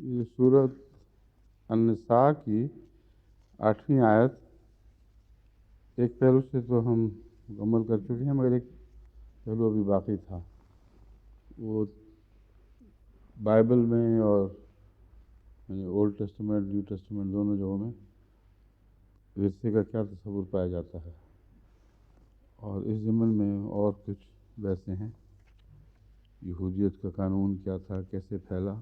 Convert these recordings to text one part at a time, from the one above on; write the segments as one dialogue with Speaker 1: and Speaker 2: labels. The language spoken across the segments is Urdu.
Speaker 1: یہ سورۃ النساء کی 8ویں آیت، ایک پہلو سے تو ہم مکمل کر چکے ہیں، مگر ایک پہلو ابھی باقی تھا۔ وہ بائبل میں اور اولڈ ٹیسٹمنٹ نیو ٹیسٹمنٹ دونوں جگہوں میں ورثے کا کیا تصور پایا جاتا ہے، اور اس ضمن میں اور کچھ بحثیں ہیں۔ یہودیت کا قانون کیا تھا، کیسے پھیلا،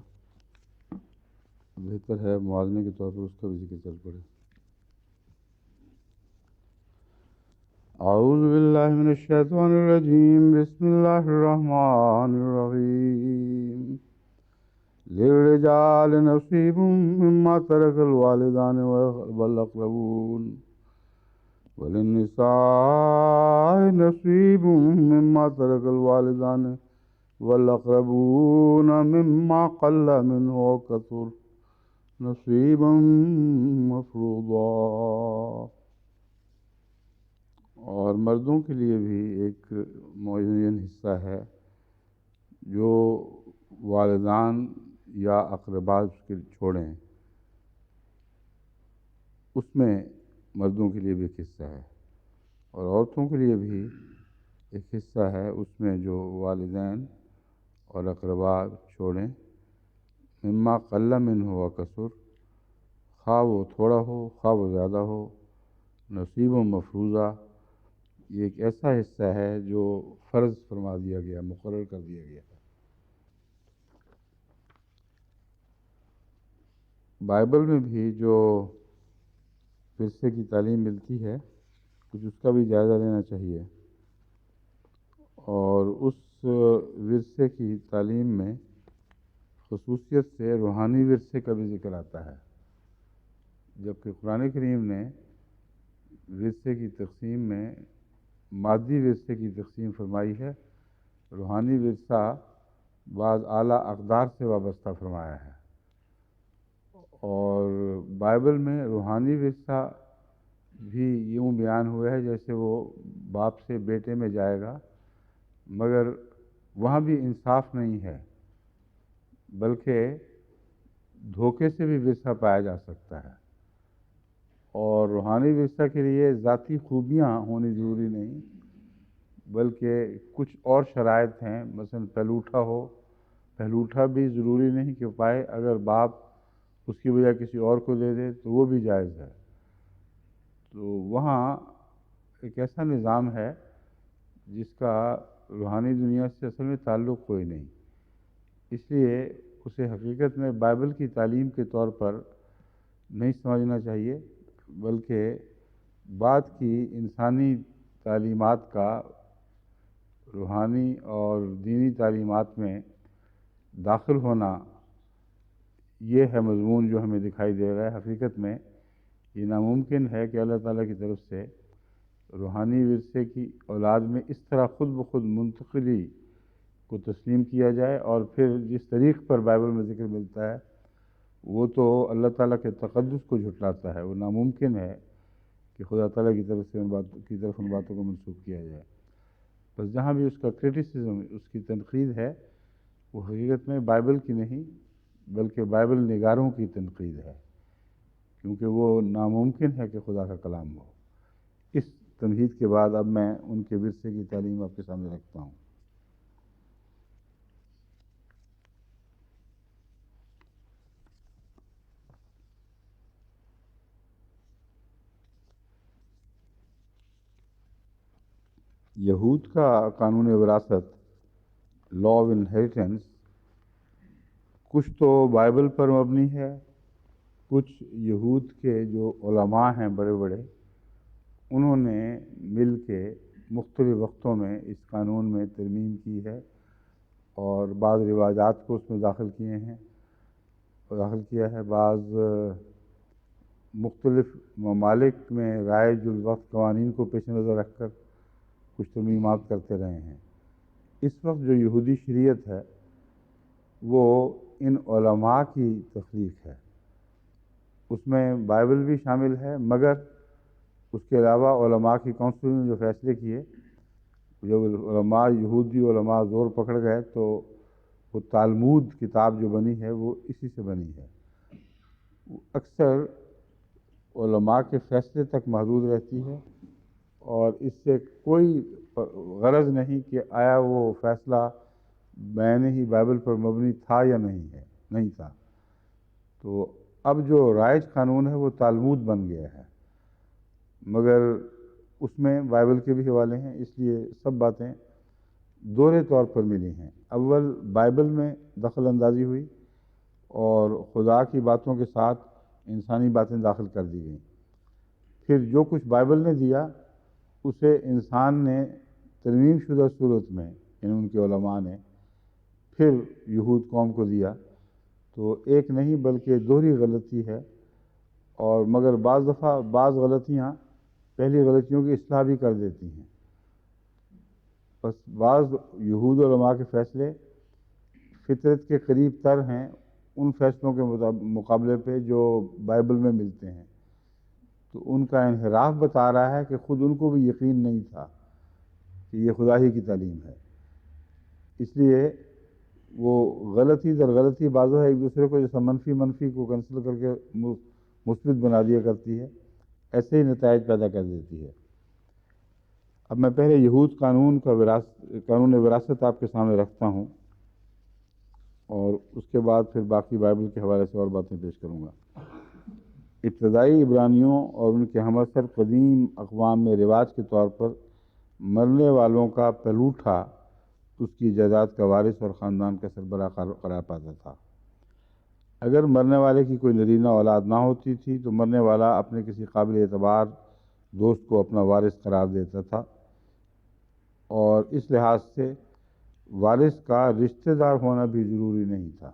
Speaker 1: بہتر ہے موازنے کے طور پر اس کا بھی ذکر چل پڑے۔ اعوذ باللہ من الشیطان الرجیم، بسم اللہ الرحمن الرحیم۔ للرجال نصیب مما ترک الوالدان والاقربون وللنساء نصیب مما ترک الوالدان والاقربون مما قل منه وكثر نصیبا مفروضا۔ اور مردوں کے لیے بھی ایک معین حصہ ہے جو والدان یا اقرباء اس کے چھوڑیں، اس میں مردوں کے لیے بھی ایک حصہ ہے، اور عورتوں کے لیے بھی ایک حصہ ہے اس میں جو والدین اور اقرباء چھوڑیں۔ مما قل منہ و کثر، خواہ وہ تھوڑا ہو خواہ وہ زیادہ ہو، نصیب و مفروضہ، یہ ایک ایسا حصہ ہے جو فرض فرما دیا گیا، مقرر کر دیا گیا ہے۔ بائبل میں بھی جو ورثے کی تعلیم ملتی ہے، کچھ اس کا بھی جائزہ لینا چاہیے، اور اس ورثے کی تعلیم میں خصوصیت سے روحانی ورثے کا بھی ذکر آتا ہے، جبکہ قرآن کریم نے ورثے کی تقسیم میں مادی ورثے کی تقسیم فرمائی ہے، روحانی ورثہ بعض اعلیٰ اقدار سے وابستہ فرمایا ہے۔ اور بائبل میں روحانی ورثہ بھی یوں بیان ہوا ہے جیسے وہ باپ سے بیٹے میں جائے گا، مگر وہاں بھی انصاف نہیں ہے، بلکہ دھوکے سے بھی ورثہ پایا جا سکتا ہے۔ اور روحانی ورثہ کے لیے ذاتی خوبیاں ہونی ضروری نہیں، بلکہ کچھ اور شرائط ہیں، مثلا پہلوٹا بھی ضروری نہیں کہ پائے، اگر باپ اس کی وجہ کسی اور کو دے دے تو وہ بھی جائز ہے۔ تو وہاں ایک ایسا نظام ہے جس کا روحانی دنیا سے اصل میں تعلق کوئی نہیں، اس لیے اسے حقیقت میں بائبل کی تعلیم کے طور پر نہیں سمجھنا چاہیے، بلکہ بعد کی انسانی تعلیمات کا روحانی اور دینی تعلیمات میں داخل ہونا، یہ ہے مضمون جو ہمیں دکھائی دے رہا ہے۔ حقیقت میں یہ ناممکن ہے کہ اللہ تعالیٰ کی طرف سے روحانی ورثے کی اولاد میں اس طرح خود بخود منتقلی کو تسلیم کیا جائے، اور پھر جس طریق پر بائبل میں ذکر ملتا ہے وہ تو اللہ تعالیٰ کے تقدس کو جھٹلاتا ہے۔ وہ ناممکن ہے کہ خدا تعالیٰ کی طرف سے ان باتوں کو منسوخ کیا جائے۔ بس جہاں بھی اس کا کرٹیسزم، اس کی تنقید ہے، وہ حقیقت میں بائبل کی نہیں بلکہ بائبل نگاروں کی تنقید ہے، کیونکہ وہ ناممکن ہے کہ خدا کا کلام ہو۔ اس تمہید کے بعد اب میں ان کے ورثے کی تعلیم آپ کے سامنے رکھتا ہوں۔ یہود کا قانون وراثت، لا آف انہیریٹنس، کچھ تو بائبل پر مبنی ہے، کچھ یہود کے جو علماء ہیں بڑے بڑے، انہوں نے مل کے مختلف وقتوں میں اس قانون میں ترمیم کی ہے، اور بعض رواجات کو اس میں داخل کیا ہے۔ بعض مختلف ممالک میں رائج الوقت قوانین کو پیش نظر رکھ کر کچھ ترمیمات کرتے رہے ہیں۔ اس وقت جو یہودی شریعت ہے وہ ان علماء کی تخلیق ہے، اس میں بائبل بھی شامل ہے، مگر اس کے علاوہ علماء کی کونسل نے جو فیصلے کیے، جب علماء یہودی علماء زور پکڑ گئے تو وہ تالمود کتاب جو بنی ہے وہ اسی سے بنی ہے۔ اکثر علماء کے فیصلے تک محدود رہتی ہے، اور اس سے کوئی غرض نہیں کہ آیا وہ فیصلہ میں ہی بائبل پر مبنی تھا یا نہیں تھا۔ تو اب جو رائج قانون ہے وہ تالمود بن گیا ہے، مگر اس میں بائبل کے بھی حوالے ہیں، اس لیے سب باتیں دوہرے طور پر ملی ہیں۔ اول بائبل میں دخل اندازی ہوئی اور خدا کی باتوں کے ساتھ انسانی باتیں داخل کر دی گئیں۔ پھر جو کچھ بائبل نے دیا اسے انسان نے ترمیم شدہ صورت میں، یعنی ان کے علماء نے پھر یہود قوم کو دیا۔ تو ایک نہیں بلکہ دوہری غلطی ہے، اور مگر بعض دفعہ بعض غلطیاں پہلی غلطیوں کی اصلاح بھی کر دیتی ہیں۔ بس بعض یہود علماء کے فیصلے فطرت کے قریب تر ہیں ان فیصلوں کے مقابلے پہ جو بائبل میں ملتے ہیں، تو ان کا انحراف بتا رہا ہے کہ خود ان کو بھی یقین نہیں تھا کہ یہ خدا ہی کی تعلیم ہے، اس لیے وہ غلطی در غلطی بعضوں ایک دوسرے کو جیسا منفی کو کنسل کر کے مثبت بنا دیا کرتی ہے، ایسے ہی نتائج پیدا کر دیتی ہے۔ اب میں پہلے یہود قانون وراثت آپ کے سامنے رکھتا ہوں، اور اس کے بعد پھر باقی بائبل کے حوالے سے اور باتیں پیش کروں گا۔ ابتدائی عبرانیوں اور ان کے ہم اثر قدیم اقوام میں رواج کے طور پر مرنے والوں کا پلوٹھا اس کی جائیداد کا وارث اور خاندان کا سربراہ قرار پاتا تھا۔ اگر مرنے والے کی کوئی نرینہ اولاد نہ ہوتی تھی تو مرنے والا اپنے کسی قابل اعتبار دوست کو اپنا وارث قرار دیتا تھا، اور اس لحاظ سے وارث کا رشتہ دار ہونا بھی ضروری نہیں تھا۔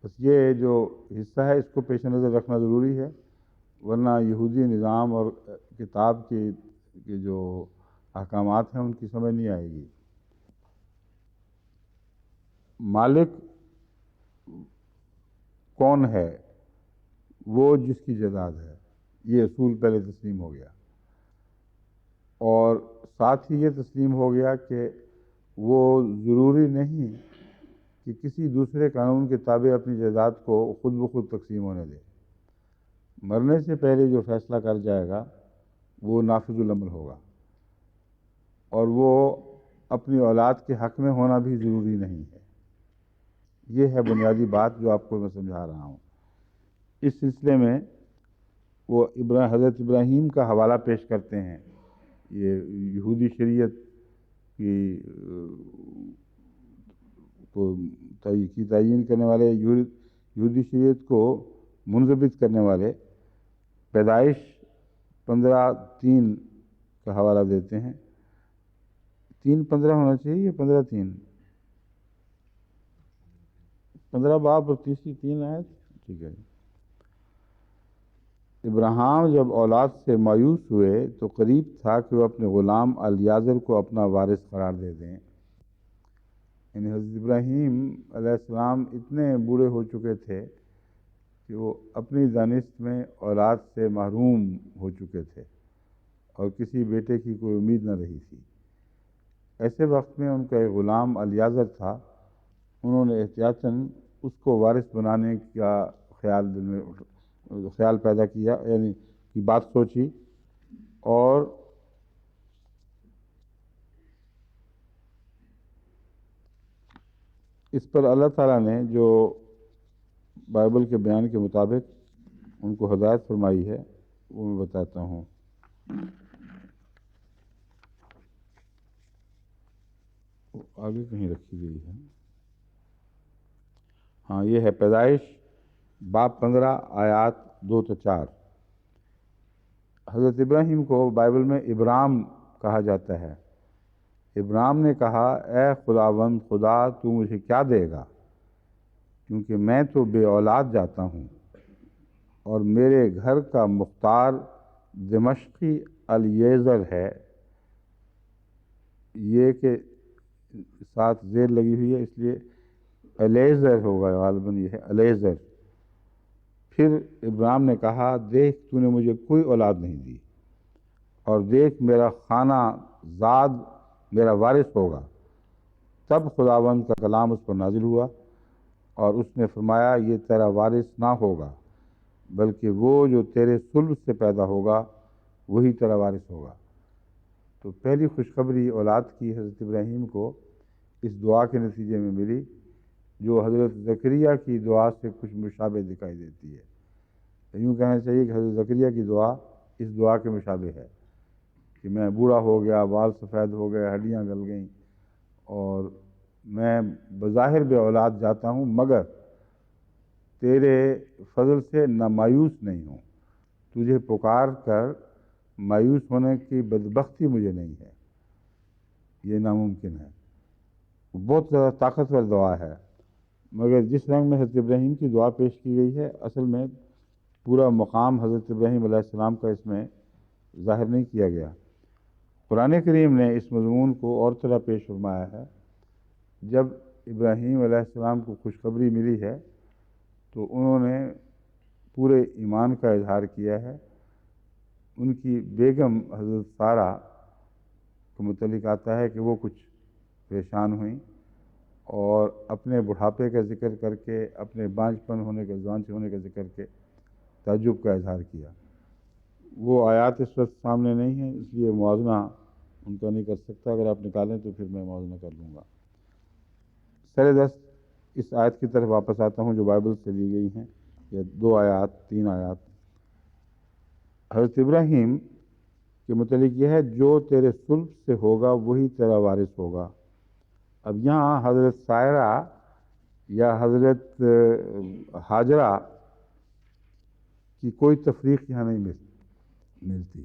Speaker 1: بس یہ جو حصہ ہے اس کو پیش نظر رکھنا ضروری ہے، ورنہ یہودی نظام اور کتاب کے جو احکامات ہیں ان کی سمجھ نہیں آئے گی۔ مالک کون ہے؟ وہ جس کی جائیداد ہے، یہ اصول پہلے تسلیم ہو گیا، اور ساتھ ہی یہ تسلیم ہو گیا کہ وہ ضروری نہیں کہ کسی دوسرے قانون کے تابع اپنی جائیداد کو خود بخود تقسیم ہونے دے۔ مرنے سے پہلے جو فیصلہ کر جائے گا وہ نافذ العمل ہوگا، اور وہ اپنی اولاد کے حق میں ہونا بھی ضروری نہیں ہے۔ یہ ہے بنیادی بات جو آپ کو میں سمجھا رہا ہوں۔ اس سلسلے میں وہ حضرت ابراہیم کا حوالہ پیش کرتے ہیں، یہ یہودی شریعت کی تعیین کرنے والے، یہودی شریعت کو منضبط کرنے والے پیدائش 15:3 کا حوالہ دیتے ہیں۔ 3:15 ہونا چاہیے یا 15:3؟ 15 باب اور تیسری 3 آیت، ٹھیک ہے۔ ابراہیم جب اولاد سے مایوس ہوئے تو قریب تھا کہ وہ اپنے غلام الیعزر کو اپنا وارث قرار دے دیں۔ یعنی حضرت ابراہیم علیہ السلام اتنے بوڑھے ہو چکے تھے کہ وہ اپنی دانست میں اولاد سے محروم ہو چکے تھے، اور کسی بیٹے کی کوئی امید نہ رہی تھی۔ ایسے وقت میں ان کا ایک غلام الیعزر تھا، انہوں نے احتیاطاً اس کو وارث بنانے کا خیال پیدا کیا، یعنی کی بات سوچی، اور اس پر اللہ تعالیٰ نے جو بائبل کے بیان کے مطابق ان کو ہدایت فرمائی ہے وہ میں بتاتا ہوں۔ آگے کہیں رکھی گئی ہے، ہاں یہ ہے پیدائش باب 15 آیات 2-4۔ حضرت ابراہیم کو بائبل میں ابرام کہا جاتا ہے۔ ابرام نے کہا، اے خداوند خدا، تو مجھے کیا دے گا، کیونکہ میں تو بے اولاد جاتا ہوں، اور میرے گھر کا مختار دمشقی الیعزر ہے۔ یہ کہ ساتھ زیر لگی ہوئی ہے اس لیے الیعزر ہوگا، غالباً یہ ہے الیعزر۔ پھر ابرام نے کہا، دیکھ تو نے مجھے کوئی اولاد نہیں دی، اور دیکھ میرا خانہ زاد میرا وارث ہوگا۔ تب خداوند کا کلام اس پر نازل ہوا، اور اس نے فرمایا یہ تیرا وارث نہ ہوگا بلکہ وہ جو تیرے صلب سے پیدا ہوگا وہی تیرا وارث ہوگا۔ تو پہلی خوشخبری اولاد کی حضرت ابراہیم کو اس دعا کے نتیجے میں ملی، جو حضرت زکریا کی دعا سے کچھ مشابہ دکھائی دیتی ہے۔ یوں کہنا چاہیے کہ حضرت زکریا کی دعا اس دعا کے مشابہ ہے کہ میں بوڑھا ہو گیا، بال سفید ہو گئے، ہڈیاں گل گئیں، اور میں بظاہر بے اولاد جاتا ہوں، مگر تیرے فضل سے نہ مایوس نہیں ہوں۔ تجھے پکار کر مایوس ہونے کی بدبختی مجھے نہیں ہے، یہ ناممکن ہے۔ بہت زیادہ طاقتور دعا ہے، مگر جس رنگ میں حضرت ابراہیم کی دعا پیش کی گئی ہے، اصل میں پورا مقام حضرت ابراہیم علیہ السلام کا اس میں ظاہر نہیں کیا گیا۔ قرآن کریم نے اس مضمون کو اور طرح پیش فرمایا ہے۔ جب ابراہیم علیہ السلام کو خوشخبری ملی ہے تو انہوں نے پورے ایمان کا اظہار کیا ہے۔ ان کی بیگم حضرت سارہ کو متعلق آتا ہے کہ وہ کچھ پریشان ہوئیں اور اپنے بڑھاپے کا ذکر کر کے، اپنے بانجھپن ہونے کا، جوان ہونے کا ذکر کے تعجب کا اظہار کیا۔ وہ آیات اس وقت سامنے نہیں ہیں، اس لیے موازنہ ان کا نہیں کر سکتا۔ اگر آپ نکالیں تو پھر میں موازنہ کر لوں گا۔ سر دست اس آیت کی طرف واپس آتا ہوں جو بائبل سے لی گئی ہیں، یہ 2 آیات 3 آیات۔ حضرت ابراہیم کے متعلق یہ ہے جو تیرے صلب سے ہوگا وہی تیرا وارث ہوگا۔ اب یہاں حضرت سائرہ یا حضرت ہاجرہ کی کوئی تفریق یہاں نہیں ملتی۔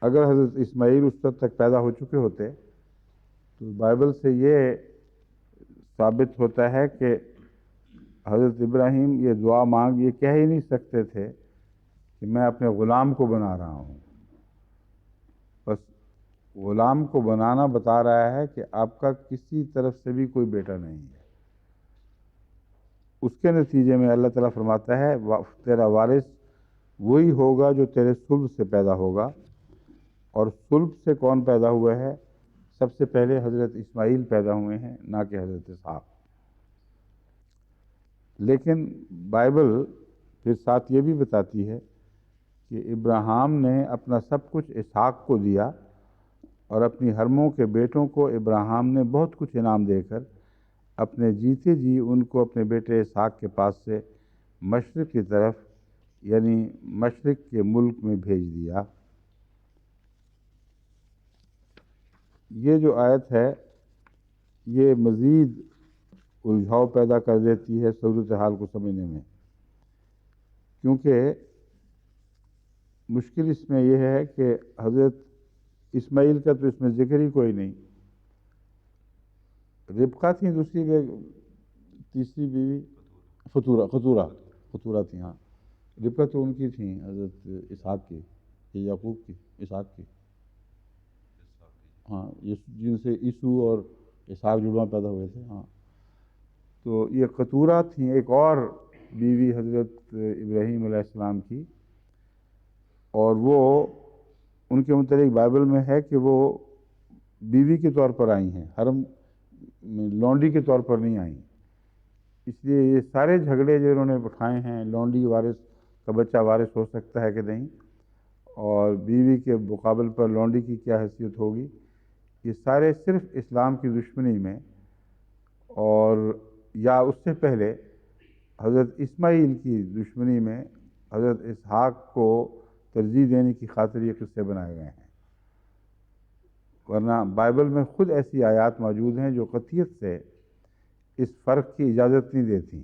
Speaker 1: اگر حضرت اسماعیل اس وقت تک پیدا ہو چکے ہوتے تو بائبل سے یہ ثابت ہوتا ہے کہ حضرت ابراہیم یہ دعا مانگ یہ کہہ ہی نہیں سکتے تھے کہ میں اپنے غلام کو بنا رہا ہوں۔ بس غلام کو بنانا بتا رہا ہے کہ آپ کا کسی طرف سے بھی کوئی بیٹا نہیں ہے۔ اس کے نتیجے میں اللہ تعالیٰ فرماتا ہے تیرا وارث وہی ہوگا جو تیرے صلب سے پیدا ہوگا۔ اور صلب سے کون پیدا ہوا ہے؟ سب سے پہلے حضرت اسماعیل پیدا ہوئے ہیں، نہ کہ حضرت اسحاق۔ لیکن بائبل پھر ساتھ یہ بھی بتاتی ہے کہ ابراہیم نے اپنا سب کچھ اسحاق کو دیا، اور اپنی حرموں کے بیٹوں کو ابراہیم نے بہت کچھ انعام دے کر اپنے جیتے جی ان کو اپنے بیٹے اسحاق کے پاس سے مشرق کی طرف، یعنی مشرق کے ملک میں بھیج دیا۔ یہ جو آیت ہے یہ مزید الجھاؤ پیدا کر دیتی ہے صورتحال کو سمجھنے میں، کیونکہ مشکل اس میں یہ ہے کہ حضرت اسماعیل کا تو اس میں ذکر ہی کوئی نہیں۔ ربقہ تھیں تیسری بیوی، فتورہ تھیں، ہاں۔ ربقہ تو ان کی تھیں، حضرت اسحاق کی، یعقوب کی، اسحاق کی، ہاں، جن سے عیسو اور اسحاق جڑواں پیدا ہوئے تھے، ہاں۔ تو یہ قطورہ تھیں، ایک اور بیوی حضرت ابراہیم علیہ السلام کی، اور وہ ان کے متعلق بائبل میں ہے کہ وہ بیوی کے طور پر آئی ہیں، حرم میں لونڈی کے طور پر نہیں آئیں۔ اس لیے یہ سارے جھگڑے جو انہوں نے اٹھائے ہیں، لونڈی وارث کا بچہ وارث ہو سکتا ہے کہ نہیں، اور بیوی کے مقابل پر لونڈی کی کیا حیثیت ہوگی، یہ سارے صرف اسلام کی دشمنی میں، اور یا اس سے پہلے حضرت اسماعیل کی دشمنی میں حضرت اسحاق کو ترجیح دینے کی خاطر یہ قصے بنائے گئے ہیں۔ ورنہ بائبل میں خود ایسی آیات موجود ہیں جو قطعیت سے اس فرق کی اجازت نہیں دیتی،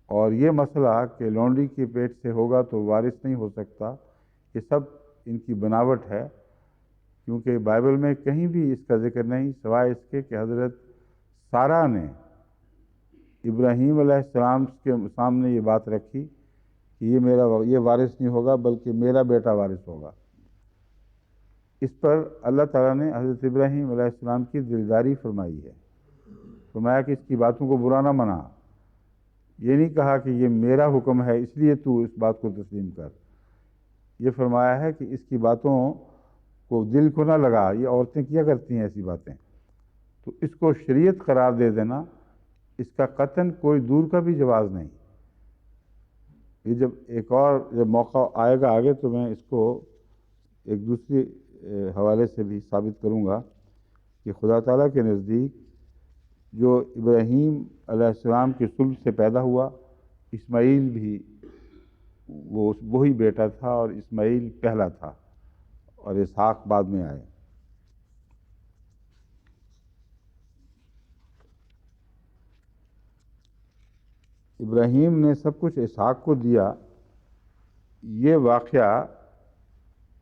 Speaker 1: اور یہ مسئلہ کہ لونڈی کے پیٹ سے ہوگا تو وارث نہیں ہو سکتا، یہ سب ان کی بناوٹ ہے، کیونکہ بائبل میں کہیں بھی اس کا ذکر نہیں سوائے اس کے کہ حضرت سارہ نے ابراہیم علیہ السلام کے سامنے یہ بات رکھی کہ یہ وارث نہیں ہوگا بلکہ میرا بیٹا وارث ہوگا۔ اس پر اللہ تعالیٰ نے حضرت ابراہیم علیہ السلام کی دلداری فرمائی ہے، فرمایا کہ اس کی باتوں کو برا نہ منا، یہ نہیں کہا کہ یہ میرا حکم ہے اس لیے تو اس بات کو تسلیم کر، یہ فرمایا ہے کہ اس کی باتوں کو دل کو نہ لگا، یہ عورتیں کیا کرتی ہیں ایسی باتیں، تو اس کو شریعت قرار دے دینا اس کا قطعاً کوئی دور کا بھی جواز نہیں. یہ جب ایک اور جب موقع آئے گا آگے تو میں اس کو ایک دوسری حوالے سے بھی ثابت کروں گا کہ خدا تعالیٰ کے نزدیک جو ابراہیم علیہ السلام کی صلب سے پیدا ہوا، اسماعیل بھی وہی بیٹا تھا، اور اسماعیل پہلا تھا اور اسحاق بعد میں آئے. ابراہیم نے سب کچھ اسحاق کو دیا. یہ واقعہ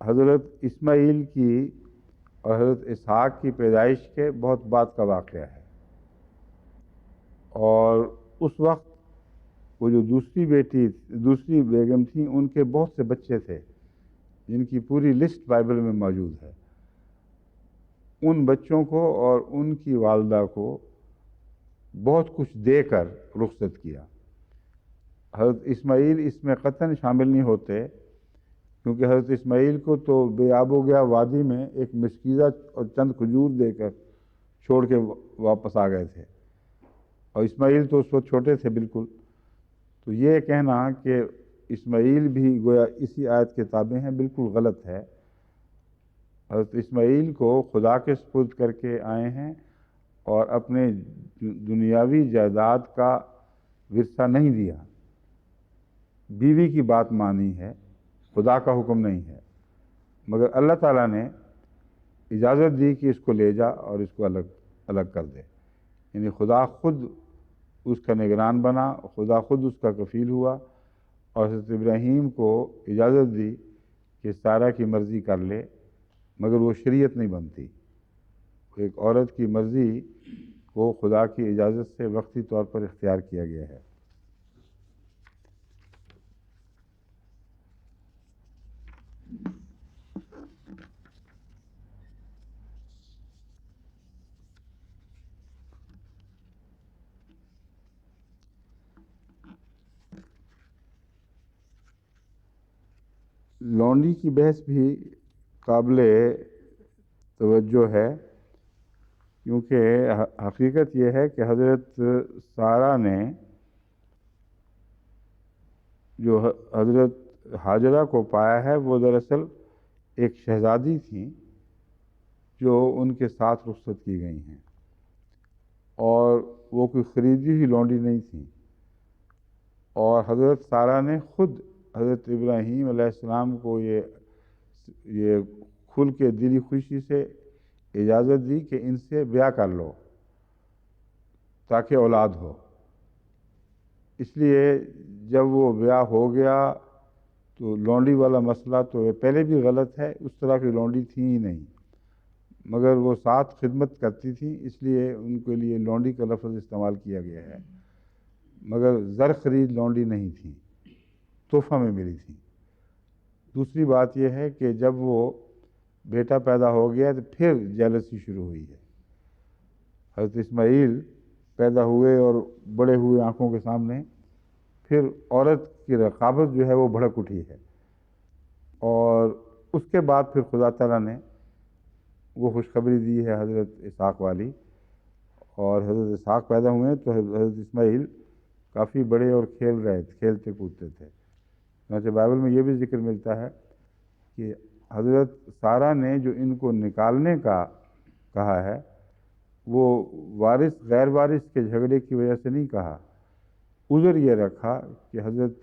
Speaker 1: حضرت اسماعیل کی اور حضرت اسحاق کی پیدائش کے بہت بعد کا واقعہ ہے. اور اس وقت وہ جو دوسری بیگم تھیں، ان کے بہت سے بچے تھے جن کی پوری لسٹ بائبل میں موجود ہے. ان بچوں کو اور ان کی والدہ کو بہت کچھ دے کر رخصت کیا. حضرت اسماعیل اس میں قطعاً شامل نہیں ہوتے، کیونکہ حضرت اسماعیل کو تو بے آب و گیا وادی میں ایک مشکیزہ اور چند کھجور دے کر چھوڑ کے واپس آ گئے تھے، اور اسماعیل تو اس وقت چھوٹے تھے بالکل. تو یہ کہنا کہ اسماعیل بھی گویا اسی آیت کے تابع ہیں بالکل غلط ہے. حضرت اسماعیل کو خدا کے سپرد کر کے آئے ہیں اور اپنے دنیاوی جائیداد کا ورثہ نہیں دیا. بیوی کی بات مانی ہے، خدا کا حکم نہیں ہے، مگر اللہ تعالیٰ نے اجازت دی کہ اس کو لے جا اور اس کو الگ کر دے. یعنی خدا خود اس کا نگران بنا، خدا خود اس کا کفیل ہوا، اور حضرت ابراہیم کو اجازت دی کہ سارہ کی مرضی کر لے، مگر وہ شریعت نہیں بنتی. ایک عورت کی مرضی کو خدا کی اجازت سے وقتی طور پر اختیار کیا گیا ہے. لونڈی کی بحث بھی قابل توجہ ہے، کیونکہ حقیقت یہ ہے کہ حضرت سارہ نے جو حضرت ہاجرہ کو پایا ہے وہ دراصل ایک شہزادی تھیں جو ان کے ساتھ رخصت کی گئی ہیں، اور وہ کوئی خریدی ہوئی لونڈی نہیں تھیں. اور حضرت سارہ نے خود حضرت ابراہیم علیہ السلام کو یہ کھل کے دلی خوشی سے اجازت دی کہ ان سے بیاہ کر لو تاکہ اولاد ہو. اس لیے جب وہ بیاہ ہو گیا تو لونڈی والا مسئلہ تو یہ پہلے بھی غلط ہے، اس طرح کی لونڈی تھی ہی نہیں، مگر وہ ساتھ خدمت کرتی تھیں، اس لیے ان کے لیے لونڈی کا لفظ استعمال کیا گیا ہے. مگر زر خرید لونڈی نہیں تھی، تحفہ میں ملی تھی. دوسری بات یہ ہے کہ جب وہ بیٹا پیدا ہو گیا تو پھر جیلسی شروع ہوئی ہے. حضرت اسماعیل پیدا ہوئے اور بڑے ہوئے آنکھوں کے سامنے، پھر عورت کی رقابت جو ہے وہ بھڑک اٹھی ہے، اور اس کے بعد پھر خدا تعالیٰ نے وہ خوشخبری دی ہے حضرت اسحاق والی، اور حضرت اسحاق پیدا ہوئے تو حضرت اسماعیل کافی بڑے اور کھیلتے کودتے تھے. چنانچہ بائبل میں یہ بھی ذکر ملتا ہے کہ حضرت سارہ نے جو ان کو نکالنے کا کہا ہے وہ وارث غیر وارث کے جھگڑے کی وجہ سے نہیں کہا. عذر یہ رکھا کہ حضرت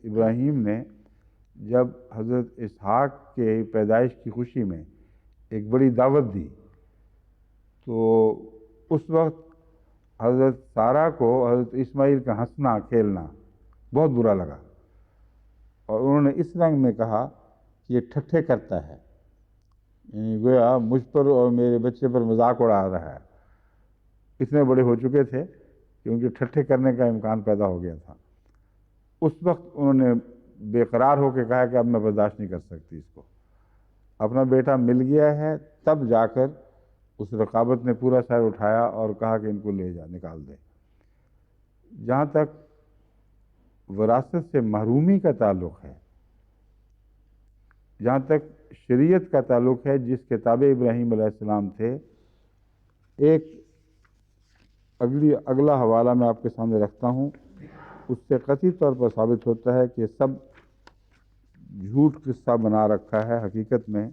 Speaker 1: ابراہیم نے جب حضرت اسحاق کے پیدائش کی خوشی میں ایک بڑی دعوت دی تو اس وقت حضرت سارہ کو حضرت اسماعیل کا ہنسنا کھیلنا بہت برا لگا، اور انہوں نے اس رنگ میں کہا کہ یہ ٹھٹھے کرتا ہے، یعنی گویا مجھ پر اور میرے بچے پر مذاق اڑا رہا ہے. اتنے بڑے ہو چکے تھے کہ ان کے ٹھٹھے کرنے کا امکان پیدا ہو گیا تھا. اس وقت انہوں نے بے قرار ہو کے کہا کہ اب میں برداشت نہیں کر سکتی اس کو. اپنا بیٹا مل گیا ہے تب جا کر اس رقابت نے پورا سر اٹھایا اور کہا کہ ان کو لے جا، نکال دے. جہاں تک وراثت سے محرومی کا تعلق ہے، جہاں تک شریعت کا تعلق ہے جس کے تابع ابراہیم علیہ السلام تھے، ایک اگلا حوالہ میں آپ کے سامنے رکھتا ہوں، اس سے قطعی طور پر ثابت ہوتا ہے کہ سب جھوٹ قصہ بنا رکھا ہے۔ حقیقت میں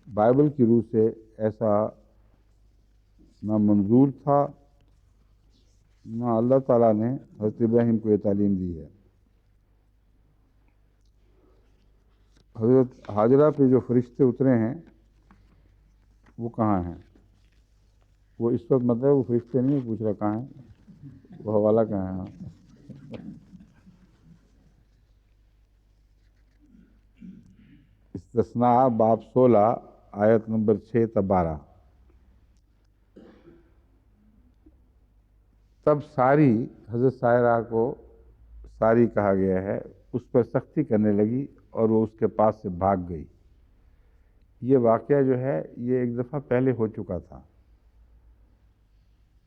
Speaker 1: بائبل کی روح سے ایسا نہ منظور تھا، نہ اللہ تعالیٰ نے حضرت ابراہیم کو یہ تعلیم دی ہے۔ حضرت حاجرہ پہ جو فرشتے اترے ہیں وہ کہاں ہیں؟ وہ اس وقت مطلب وہ فرشتے نہیں پوچھ رہا کہاں ہیں، وہ حوالہ کہاں ہے؟ استثناء باب 16 آیت نمبر 6 تا 12۔ تب ساری، حضرت سائرہ کو ساری کہا گیا ہے، اس پر سختی کرنے لگی اور وہ اس کے پاس سے بھاگ گئی۔ یہ واقعہ جو ہے یہ ایک دفعہ پہلے ہو چکا تھا،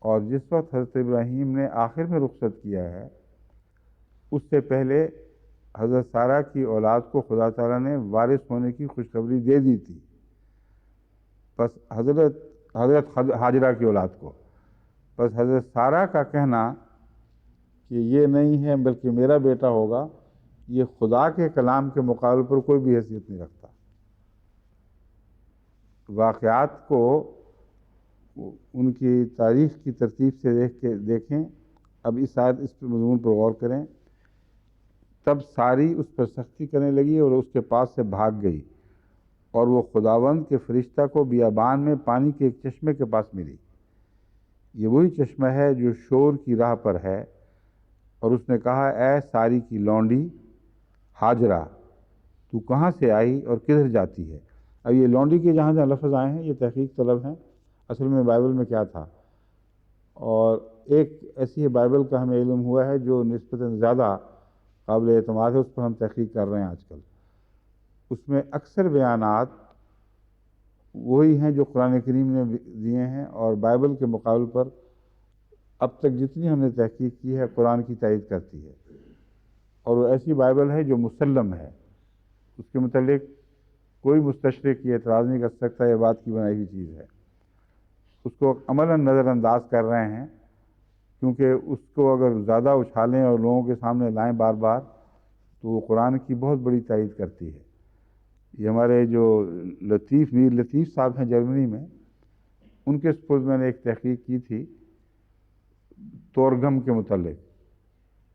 Speaker 1: اور جس وقت حضرت ابراہیم نے آخر میں رخصت کیا ہے، اس سے پہلے حضرت سارہ کی اولاد کو خدا تعالیٰ نے وارث ہونے کی خوشخبری دے دی تھی، بس حضرت حاجرہ کی اولاد کو۔ بس حضرت سارہ کا کہنا کہ یہ نہیں ہے بلکہ میرا بیٹا ہوگا، یہ خدا کے کلام کے مقابلے پر کوئی بھی حیثیت نہیں رکھتا۔ واقعات کو ان کی تاریخ کی ترتیب سے دیکھیں۔ اب اس مضمون پر غور کریں۔ تب ساری اس پر سختی کرنے لگی اور اس کے پاس سے بھاگ گئی، اور وہ خداوند کے فرشتہ کو بیابان میں پانی کے ایک چشمے کے پاس ملی۔ یہ وہی چشمہ ہے جو شور کی راہ پر ہے، اور اس نے کہا، اے ساری کی لونڈی ہاجرہ، تو کہاں سے آئی اور کدھر جاتی ہے؟ اب یہ لونڈی کے جہاں لفظ آئے ہیں یہ تحقیق طلب ہیں، اصل میں بائبل میں کیا تھا؟ اور ایک ایسی بائبل کا ہمیں علم ہوا ہے جو نسبتاً زیادہ قابل اعتماد ہے، اس پر ہم تحقیق کر رہے ہیں آج کل۔ اس میں اکثر بیانات وہی ہیں جو قرآن کریم نے دیے ہیں، اور بائبل کے مقابل پر اب تک جتنی ہم نے تحقیق کی ہے قرآن کی تائید کرتی ہے، اور وہ ایسی بائبل ہے جو مسلم ہے، اس کے متعلق کوئی مستشرق یہ اعتراض نہیں کر سکتا یہ بات کی بنائی ہوئی چیز ہے۔ اس کو عملاً نظر انداز کر رہے ہیں، کیونکہ اس کو اگر زیادہ اچھالیں اور لوگوں کے سامنے لائیں بار بار تو وہ قرآن کی بہت بڑی تائید کرتی ہے۔ یہ ہمارے جو میر لطیف صاحب ہیں جرمنی میں، ان کے سپرد میں نے ایک تحقیق کی تھی تورگم کے متعلق،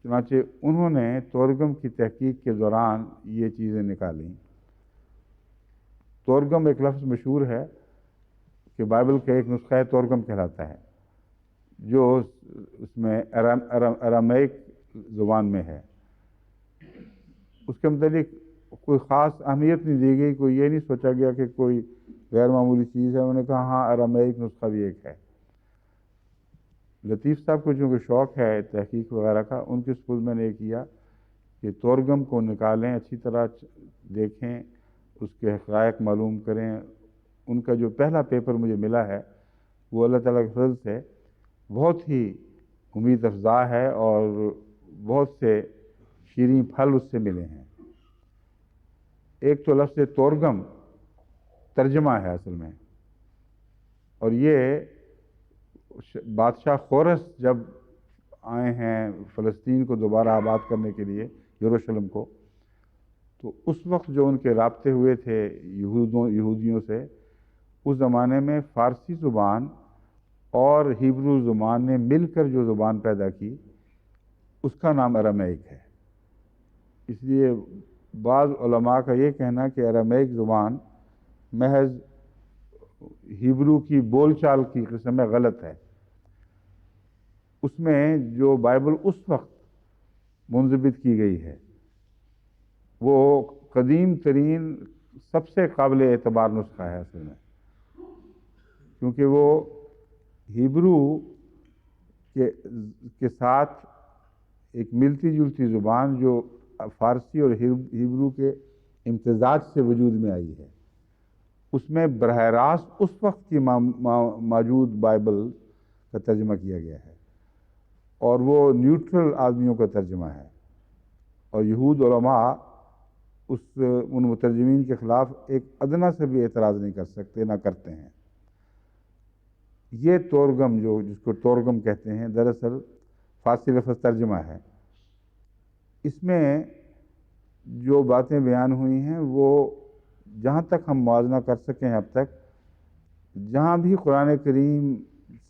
Speaker 1: چنانچہ انہوں نے تورگم کی تحقیق کے دوران یہ چیزیں نکالیں۔ تورگم ایک لفظ مشہور ہے کہ بائبل کا ایک نسخہ تورگم کہلاتا ہے، جو اس میں ارامائک زبان میں ہے۔ اس کے متعلق کوئی خاص اہمیت نہیں دی گئی، کوئی یہ نہیں سوچا گیا کہ کوئی غیر معمولی چیز ہے، انہوں نے کہا ہاں ارامائک نسخہ بھی ایک ہے۔ لطیف صاحب کو چونکہ شوق ہے تحقیق وغیرہ کا، ان کے سپرد میں نے یہ کیا کہ تورگم کو نکالیں، اچھی طرح دیکھیں، اس کے حقائق معلوم کریں۔ ان کا جو پہلا پیپر مجھے ملا ہے وہ اللہ تعالیٰ کے فضل سے بہت ہی امید افزا ہے، اور بہت سے شیریں پھل اس سے ملے ہیں۔ ایک تو لفظ تورگم ترجمہ ہے اصل میں، اور یہ بادشاہ خورس جب آئے ہیں فلسطین کو دوبارہ آباد کرنے کے لیے، یروشلم کو، تو اس وقت جو ان کے رابطے ہوئے تھے یہودیوں سے، اس زمانے میں فارسی زبان اور ہیبرو زبان نے مل کر جو زبان پیدا کی اس کا نام ارامائک ہے۔ اس لیے بعض علماء کا یہ کہنا کہ ارامائک زبان محض ہیبرو کی بول چال کی قسم میں غلط ہے۔ اس میں جو بائبل اس وقت منضبط کی گئی ہے وہ قدیم ترین سب سے قابل اعتبار نسخہ ہے اصل میں، کیونکہ وہ ہیبرو کے ساتھ ایک ملتی جلتی زبان جو فارسی اور ہیبرو کے امتزاج سے وجود میں آئی ہے، اس میں براہ راست اس وقت کی موجود بائبل کا ترجمہ کیا گیا ہے، اور وہ نیوٹرل آدمیوں کا ترجمہ ہے، اور یہود علماء ان مترجمین کے خلاف ایک ادنا سے بھی اعتراض نہیں کر سکتے، نہ کرتے ہیں۔ یہ تورگم جس کو تورگم کہتے ہیں، دراصل فارسی لفظ ترجمہ ہے۔ اس میں جو باتیں بیان ہوئی ہیں وہ جہاں تک ہم موازنہ کر سکیں اب تک، جہاں بھی قرآن کریم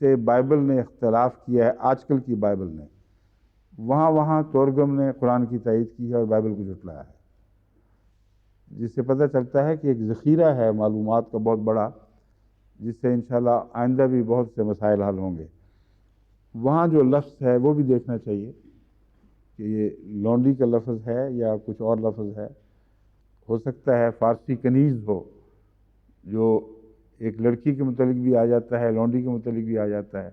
Speaker 1: سے بائبل نے اختلاف کیا ہے، آج کل کی بائبل نے، وہاں تورگم نے قرآن کی تائید کی ہے اور بائبل کو جھٹلایا ہے، جس سے پتہ چلتا ہے کہ ایک ذخیرہ ہے معلومات کا بہت بڑا، جس سے انشاءاللہ آئندہ بھی بہت سے مسائل حل ہوں گے۔ وہاں جو لفظ ہے وہ بھی دیکھنا چاہیے کہ یہ لونڈی کا لفظ ہے یا کچھ اور لفظ ہے۔ ہو سکتا ہے فارسی کنیز ہو، جو ایک لڑکی کے متعلق بھی آ جاتا ہے، لونڈی کے متعلق بھی آ جاتا ہے،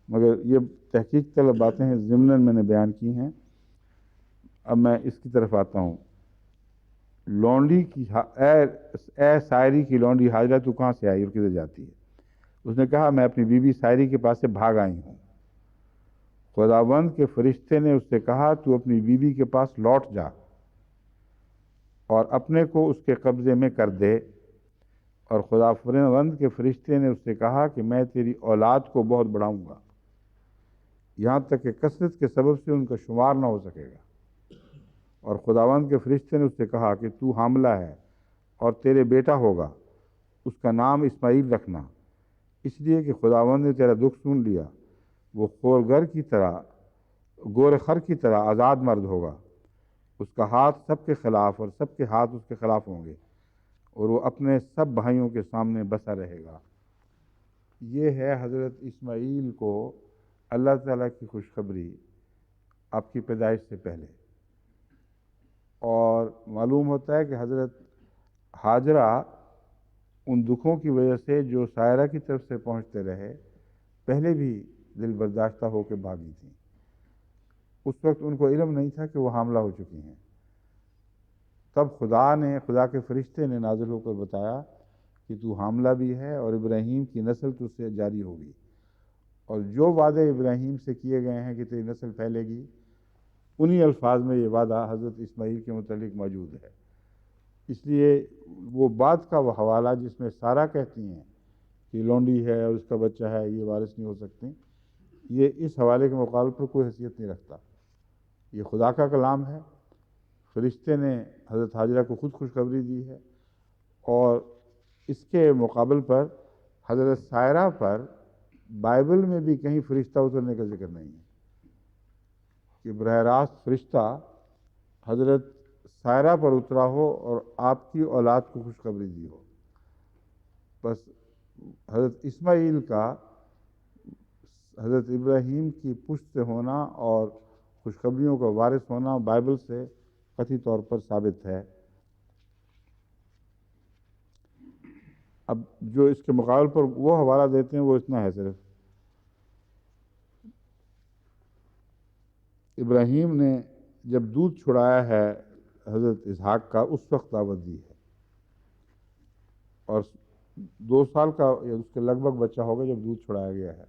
Speaker 1: مگر یہ تحقیق طلب باتیں ہیں، ضمناً میں نے بیان کی ہیں۔ اب میں اس کی طرف آتا ہوں۔ لونڈی کی اے سائری کی لونڈی حاجرہ، تو کہاں سے آئی اور کدھر جاتی ہے؟ اس نے کہا میں اپنی بیوی سائری کے پاس سے بھاگ آئی ہوں۔ خداوند کے فرشتے نے اس سے کہا تو اپنی بیوی کے پاس لوٹ جا اور اپنے کو اس کے قبضے میں کر دے، اور خداوند کے فرشتے نے اس سے کہا کہ میں تیری اولاد کو بہت بڑھاؤں گا، یہاں تک کہ کثرت کے سبب سے ان کا شمار نہ ہو سکے گا۔ اور خداوند کے فرشتے نے اس سے کہا کہ تو حاملہ ہے اور تیرے بیٹا ہوگا، اس کا نام اسماعیل رکھنا، اس لیے کہ خداوند نے تیرا دکھ سن لیا۔ وہ گور خر کی طرح آزاد مرد ہوگا، اس کا ہاتھ سب کے خلاف اور سب کے ہاتھ اس کے خلاف ہوں گے، اور وہ اپنے سب بھائیوں کے سامنے بسا رہے گا۔ یہ ہے حضرت اسماعیل کو اللہ تعالیٰ کی خوشخبری آپ کی پیدائش سے پہلے، اور معلوم ہوتا ہے کہ حضرت حاجرہ ان دکھوں کی وجہ سے جو سائرہ کی طرف سے پہنچتے رہے، پہلے بھی دل برداشتہ ہو کے بھاگی تھیں۔ اس وقت ان کو علم نہیں تھا کہ وہ حاملہ ہو چکی ہیں۔ تب خدا کے فرشتے نے نازل ہو کر بتایا کہ تو حاملہ بھی ہے اور ابراہیم کی نسل تجھ سے جاری ہوگی، اور جو وعدے ابراہیم سے کیے گئے ہیں کہ تیری نسل پھیلے گی، انہی الفاظ میں یہ وعدہ حضرت اسماعیل کے متعلق موجود ہے۔ اس لیے وہ بات کا وہ حوالہ جس میں سارہ کہتی ہیں کہ لونڈی ہے اور اس کا بچہ ہے، یہ وارث نہیں ہو سکتے، یہ اس حوالے کے مقابل پر کوئی حیثیت نہیں رکھتا۔ یہ خدا کا کلام ہے، فرشتے نے حضرت حاجرہ کو خود خوشخبری دی ہے، اور اس کے مقابل پر حضرت سائرہ پر بائبل میں بھی کہیں فرشتہ اترنے کا ذکر نہیں ہے کہ براہ راست فرشتہ حضرت سائرہ پر اترا ہو اور آپ کی اولاد کو خوشخبری دی ہو۔ بس حضرت اسماعیل کا حضرت ابراہیم کی پشت سے ہونا اور خوشخبریوں کا وارث ہونا بائبل سے قطعی طور پر ثابت ہے۔ اب جو اس کے مقابل پر وہ حوالہ دیتے ہیں وہ اتنا ہے صرف، ابراہیم نے جب دودھ چھڑایا ہے حضرت اسحاق کا، اس وقت دعوت دی ہے، اور 2 سال کا یا اس کے لگ بھگ بچہ ہوگا جب دودھ چھڑایا گیا ہے،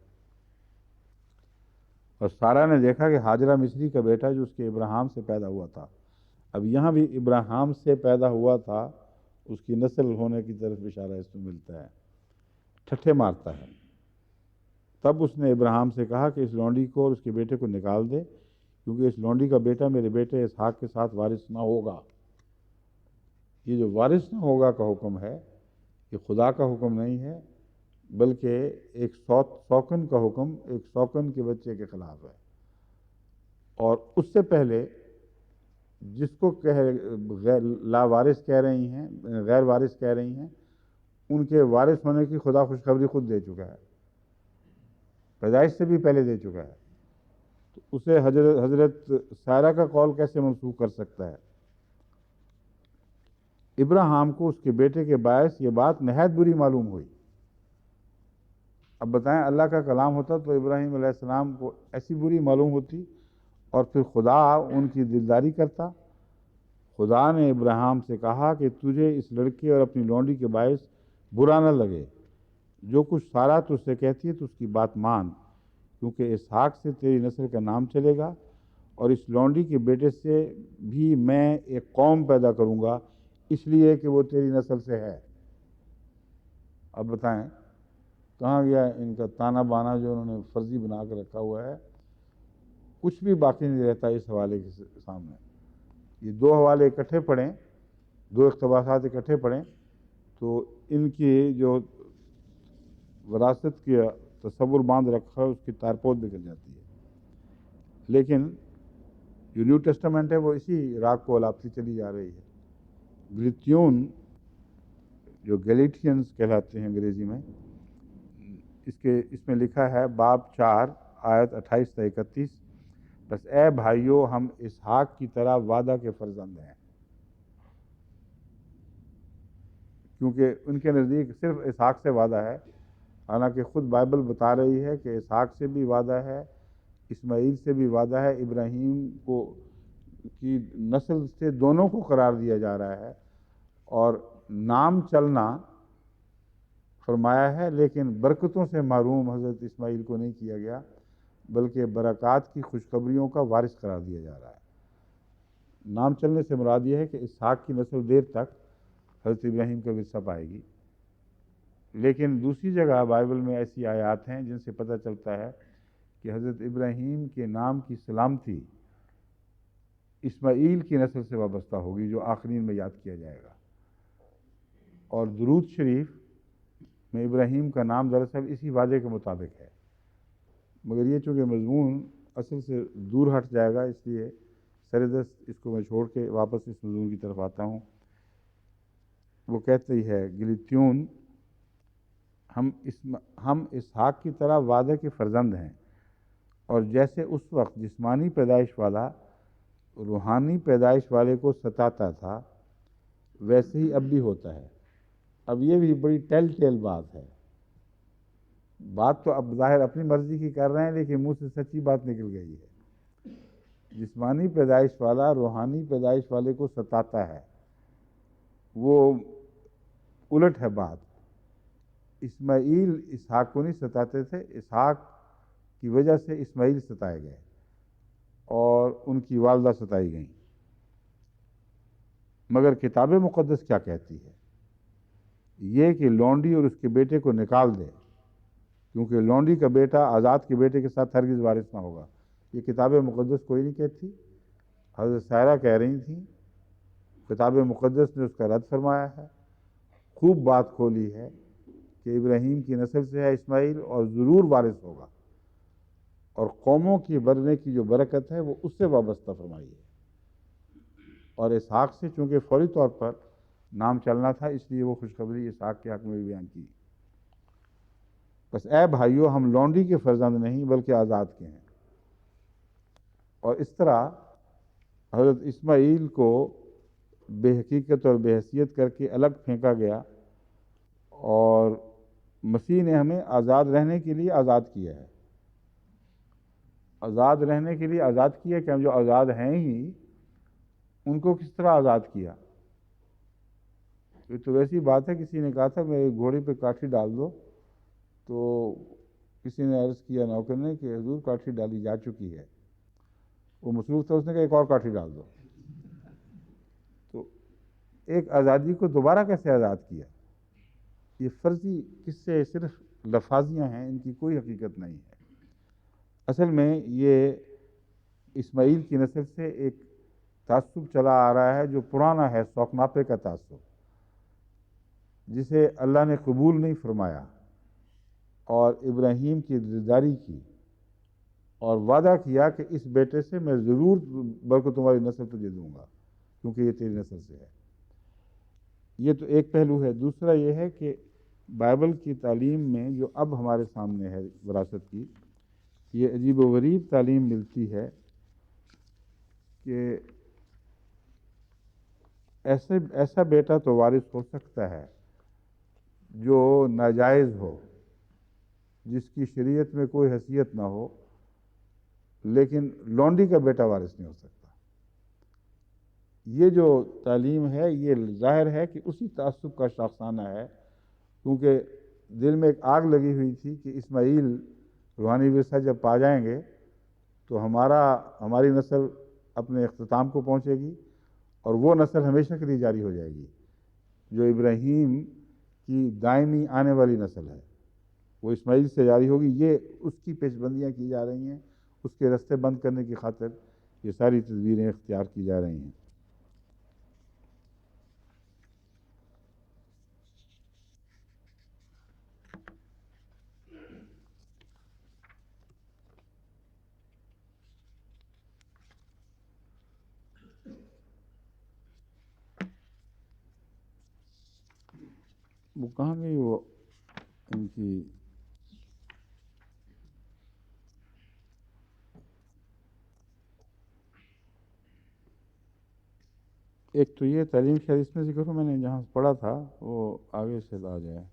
Speaker 1: اور سارہ نے دیکھا کہ حاجرہ مصری کا بیٹا جو اس کے ابراہیم سے پیدا ہوا تھا، اب یہاں بھی ابراہیم سے پیدا ہوا تھا، اس کی نسل ہونے کی طرف اشارہ اس میں ملتا ہے، ٹھٹھے مارتا ہے۔ تب اس نے ابراہیم سے کہا کہ اس لونڈی کو اور اس کے بیٹے کو نکال دے، کیونکہ اس لونڈی کا بیٹا میرے بیٹے اسحاق کے ساتھ وارث نہ ہوگا۔ یہ جو وارث نہ ہوگا کا حکم ہے، یہ خدا کا حکم نہیں ہے، بلکہ ایک سوکن کا حکم ایک سوکن کے بچے کے خلاف ہے۔ اور اس سے پہلے جس کو لا وارث کہہ رہی ہیں، غیر وارث کہہ رہی ہیں، ان کے وارث ہونے کی خدا خوشخبری خود دے چکا ہے، پیدائش سے بھی پہلے دے چکا ہے، تو اسے حضرت سائرہ کا قول کیسے منسوخ کر سکتا ہے؟ ابراہیم کو اس کے بیٹے کے باعث یہ بات نہایت بری معلوم ہوئی۔ اب بتائیں اللہ کا کلام ہوتا تو ابراہیم علیہ السلام کو ایسی بری معلوم ہوتی، اور پھر خدا ان کی دلداری کرتا۔ خدا نے ابراہیم سے کہا کہ تجھے اس لڑکے اور اپنی لونڈی کے باعث برا نہ لگے، جو کچھ سارہ تجھ سے کہتی ہے تو اس کی بات مان، کیونکہ اسحاق سے تیری نسل کا نام چلے گا، اور اس لونڈی کے بیٹے سے بھی میں ایک قوم پیدا کروں گا، اس لیے کہ وہ تیری نسل سے ہے۔ اب بتائیں، کہاں گیا ان کا تانا بانا جو انہوں نے فرضی بنا کر رکھا ہوا ہے؟ کچھ بھی باقی نہیں رہتا اس حوالے کے سامنے. یہ دو حوالے اکٹھے پڑھیں، دو اقتباسات اکٹھے پڑھیں تو ان کی جو وراثت کا تصور باندھ رکھا ہے اس کی تارپود نکل جاتی ہے. لیکن جو نیو ٹیسٹامنٹ ہے وہ اسی راگ کو الاپتی چلی جا رہی ہے. گلیتیون جو گلیٹینز کہلاتے ہیں انگریزی میں، اس میں لکھا ہے باب 4 آیت 28 سے 31، بس اے بھائیو ہم اسحاق کی طرح وعدہ کے فرزند ہیں. کیونکہ ان کے نزدیک صرف اسحاق سے وعدہ ہے، حالانکہ خود بائبل بتا رہی ہے کہ اسحاق سے بھی وعدہ ہے، اسماعیل سے بھی وعدہ ہے، ابراہیم کی نسل سے دونوں کو قرار دیا جا رہا ہے. اور نام چلنا فرمایا ہے، لیکن برکتوں سے محروم حضرت اسماعیل کو نہیں کیا گیا، بلکہ برکات کی خوشخبریوں کا وارث قرار دیا جا رہا ہے. نام چلنے سے مراد یہ ہے کہ اسحاق کی نسل دیر تک حضرت ابراہیم کا ورثہ پائے گی. لیکن دوسری جگہ بائبل میں ایسی آیات ہیں جن سے پتہ چلتا ہے کہ حضرت ابراہیم کے نام کی سلامتی اسماعیل کی نسل سے وابستہ ہوگی، جو آخرین میں یاد کیا جائے گا. اور درود شریف میں ابراہیم کا نام دراصل اسی وعدے کے مطابق ہے، مگر یہ چونکہ مضمون اصل سے دور ہٹ جائے گا، اس لیے سردست اس کو میں چھوڑ کے واپس اس مضمون کی طرف آتا ہوں. وہ کہتی ہے گلیتیون، ہم اسحاق کی طرح وعدے کے فرزند ہیں، اور جیسے اس وقت جسمانی پیدائش والا روحانی پیدائش والے کو ستاتا تھا، ویسے ہی اب بھی ہوتا ہے. اب یہ بھی بڑی ٹیل بات ہے. بات تو اب ظاہر اپنی مرضی کی کر رہے ہیں، لیکن منہ سے سچی بات نکل گئی ہے. جسمانی پیدائش والا روحانی پیدائش والے کو ستاتا ہے، وہ الٹ ہے بات. اسماعیل اسحاق کو نہیں ستاتے تھے، اسحاق کی وجہ سے اسماعیل ستائے گئے اور ان کی والدہ ستائی گئیں. مگر کتاب مقدس کیا کہتی ہے؟ یہ کہ لونڈی اور اس کے بیٹے کو نکال دے، کیونکہ لونڈی کا بیٹا آزاد کے بیٹے کے ساتھ ہرگز وارث نہ ہوگا. یہ کتاب مقدس کوئی نہیں کہتی، حضرت سائرہ کہہ رہی تھیں. کتاب مقدس نے اس کا رد فرمایا ہے، خوب بات کھولی ہے کہ ابراہیم کی نسل سے ہے اسماعیل اور ضرور وارث ہوگا، اور قوموں کی بڑھنے کی جو برکت ہے وہ اس سے وابستہ فرمائی ہے. اور اسحاق سے چونکہ فوری طور پر نام چلنا تھا، اس لیے وہ خوشخبری اسحاق کے حق میں بھی بیان کی. بس اے بھائیو ہم لونڈی کے فرزند نہیں بلکہ آزاد کے ہیں. اور اس طرح حضرت اسماعیل کو بے حقیقت اور بے حیثیت کر کے الگ پھینکا گیا، اور مسیح نے ہمیں آزاد رہنے کے لیے آزاد کیا ہے. آزاد رہنے کے لیے آزاد کیا کہ ہم جو آزاد ہیں ہی ان کو کس طرح آزاد کیا؟ یہ تو ویسی بات ہے، کسی نے کہا تھا میرے گھوڑے پہ کاٹھی ڈال دو، تو کسی نے عرض کیا نوکر نے کہ حضور کاٹھی ڈالی جا چکی ہے. وہ مصروف تھا، اس نے کہا ایک اور کاٹھی ڈال دو. تو ایک آزادی کو دوبارہ کیسے آزاد کیا؟ یہ فرضی قصے صرف لفاظیاں ہیں، ان کی کوئی حقیقت نہیں ہے. اصل میں یہ اسماعیل کی نسل سے ایک تعصب چلا آ رہا ہے جو پرانا ہے، سوکناپے کا تعصب، جسے اللہ نے قبول نہیں فرمایا اور ابراہیم کی دلداری کی اور وعدہ کیا کہ اس بیٹے سے میں ضرور برکت تمہاری نسل تجھے دوں گا، کیونکہ یہ تیری نسل سے ہے. یہ تو ایک پہلو ہے. دوسرا یہ ہے کہ بائبل کی تعلیم میں جو اب ہمارے سامنے ہے وراثت کی، یہ عجیب و غریب تعلیم ملتی ہے کہ ایسا بیٹا تو وارث ہو سکتا ہے جو ناجائز ہو، جس کی شریعت میں کوئی حیثیت نہ ہو، لیکن لونڈی کا بیٹا وارث نہیں ہو سکتا. یہ جو تعلیم ہے یہ ظاہر ہے کہ اسی تعصب کا شاخسانہ ہے، کیونکہ دل میں ایک آگ لگی ہوئی تھی کہ اسماعیل روحانی ورثہ جب پا جائیں گے تو ہماری نسل اپنے اختتام کو پہنچے گی، اور وہ نسل ہمیشہ کے لیے جاری ہو جائے گی جو ابراہیم کی دائمی آنے والی نسل ہے. وہ اسماعیل سے جاری ہوگی، یہ اس کی پیش بندیاں کی جا رہی ہیں، اس کے رستے بند کرنے کی خاطر یہ ساری تدبیریں اختیار کی جا رہی ہیں۔ وہ کہاں گئی وہ ان کی ایک تو یہ تعلیم شاید اس میں ذکر ہو، میں نے جہاں پڑھا تھا وہ آگے سے آ جائے۔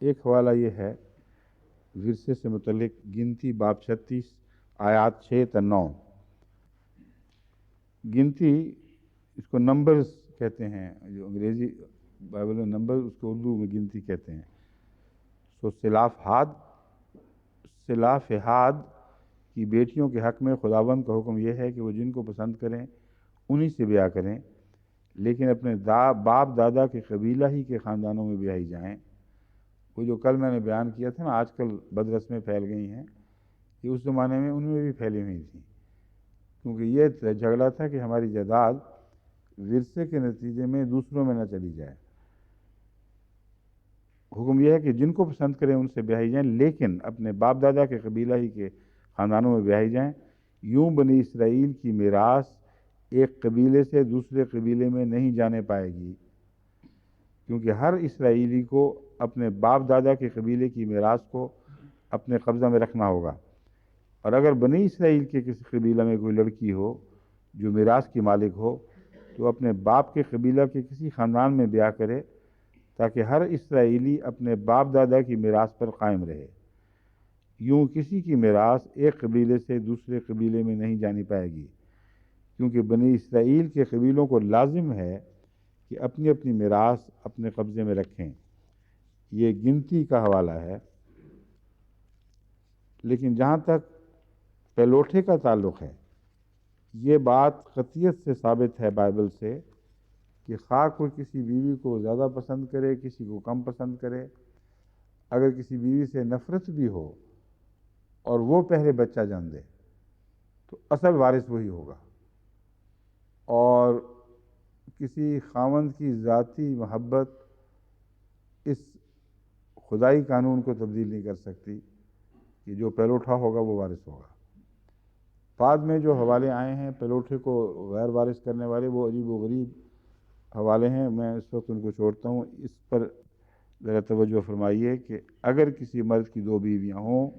Speaker 1: ایک حوالہ یہ ہے ورثے سے متعلق، گنتی باب 36 آیات 6 تا 9۔ گنتی اس کو نمبرز کہتے ہیں، جو انگریزی بائبل میں نمبر، اس کو اردو میں گنتی کہتے ہیں۔ سو سلاف ہاد کی بیٹیوں کے حق میں خداوند کا حکم یہ ہے کہ وہ جن کو پسند کریں انہی سے بیاہ کریں، لیکن اپنے باپ دادا کے قبیلہ ہی کے خاندانوں میں بیاہی جائیں۔ وہ جو کل میں نے بیان کیا تھا نا، آج کل بدرسمیں پھیل گئی ہیں، یہ اس زمانے میں ان میں بھی پھیلی ہوئی تھیں، کیونکہ یہ جھگڑا تھا کہ ہماری جائیداد ورثے کے نتیجے میں دوسروں میں نہ چلی جائے۔ حکم یہ ہے کہ جن کو پسند کریں ان سے بیاہی جائیں، لیکن اپنے باپ دادا کے قبیلہ ہی کے خاندانوں میں بیاہی جائیں۔ یوں بنی اسرائیل کی میراث ایک قبیلے سے دوسرے قبیلے میں نہیں جانے پائے گی، کیونکہ ہر اسرائیلی کو اپنے باپ دادا کے قبیلے کی میراث کو اپنے قبضہ میں رکھنا ہوگا۔ اور اگر بنی اسرائیل کے کسی قبیلہ میں کوئی لڑکی ہو جو میراث کی مالک ہو، تو اپنے باپ کے قبیلہ کے کسی خاندان میں بیاہ کرے، تاکہ ہر اسرائیلی اپنے باپ دادا کی میراث پر قائم رہے۔ یوں کسی کی میراث ایک قبیلے سے دوسرے قبیلے میں نہیں جانی پائے گی، کیونکہ بنی اسرائیل کے قبیلوں کو لازم ہے کہ اپنی اپنی میراث اپنے قبضے میں رکھیں۔ یہ گنتی کا حوالہ ہے۔ لیکن جہاں تک پیلوٹے کا تعلق ہے، یہ بات قطعیت سے ثابت ہے بائبل سے کہ خواہ کوئی کسی بیوی کو زیادہ پسند کرے، کسی کو کم پسند کرے، اگر کسی بیوی سے نفرت بھی ہو اور وہ پہلے بچہ جن دے تو اصل وارث وہی ہوگا، اور کسی خاوند کی ذاتی محبت اس خدائی قانون کو تبدیل نہیں کر سکتی کہ جو پیلوٹا ہوگا وہ وارث ہوگا۔ بعد میں جو حوالے آئے ہیں پیلوٹے کو غیر وارث کرنے والے، وہ عجیب و غریب حوالے ہیں، میں اس وقت ان کو چھوڑتا ہوں۔ اس پر ذرا توجہ فرمائیے کہ اگر کسی مرد کی دو بیویاں ہوں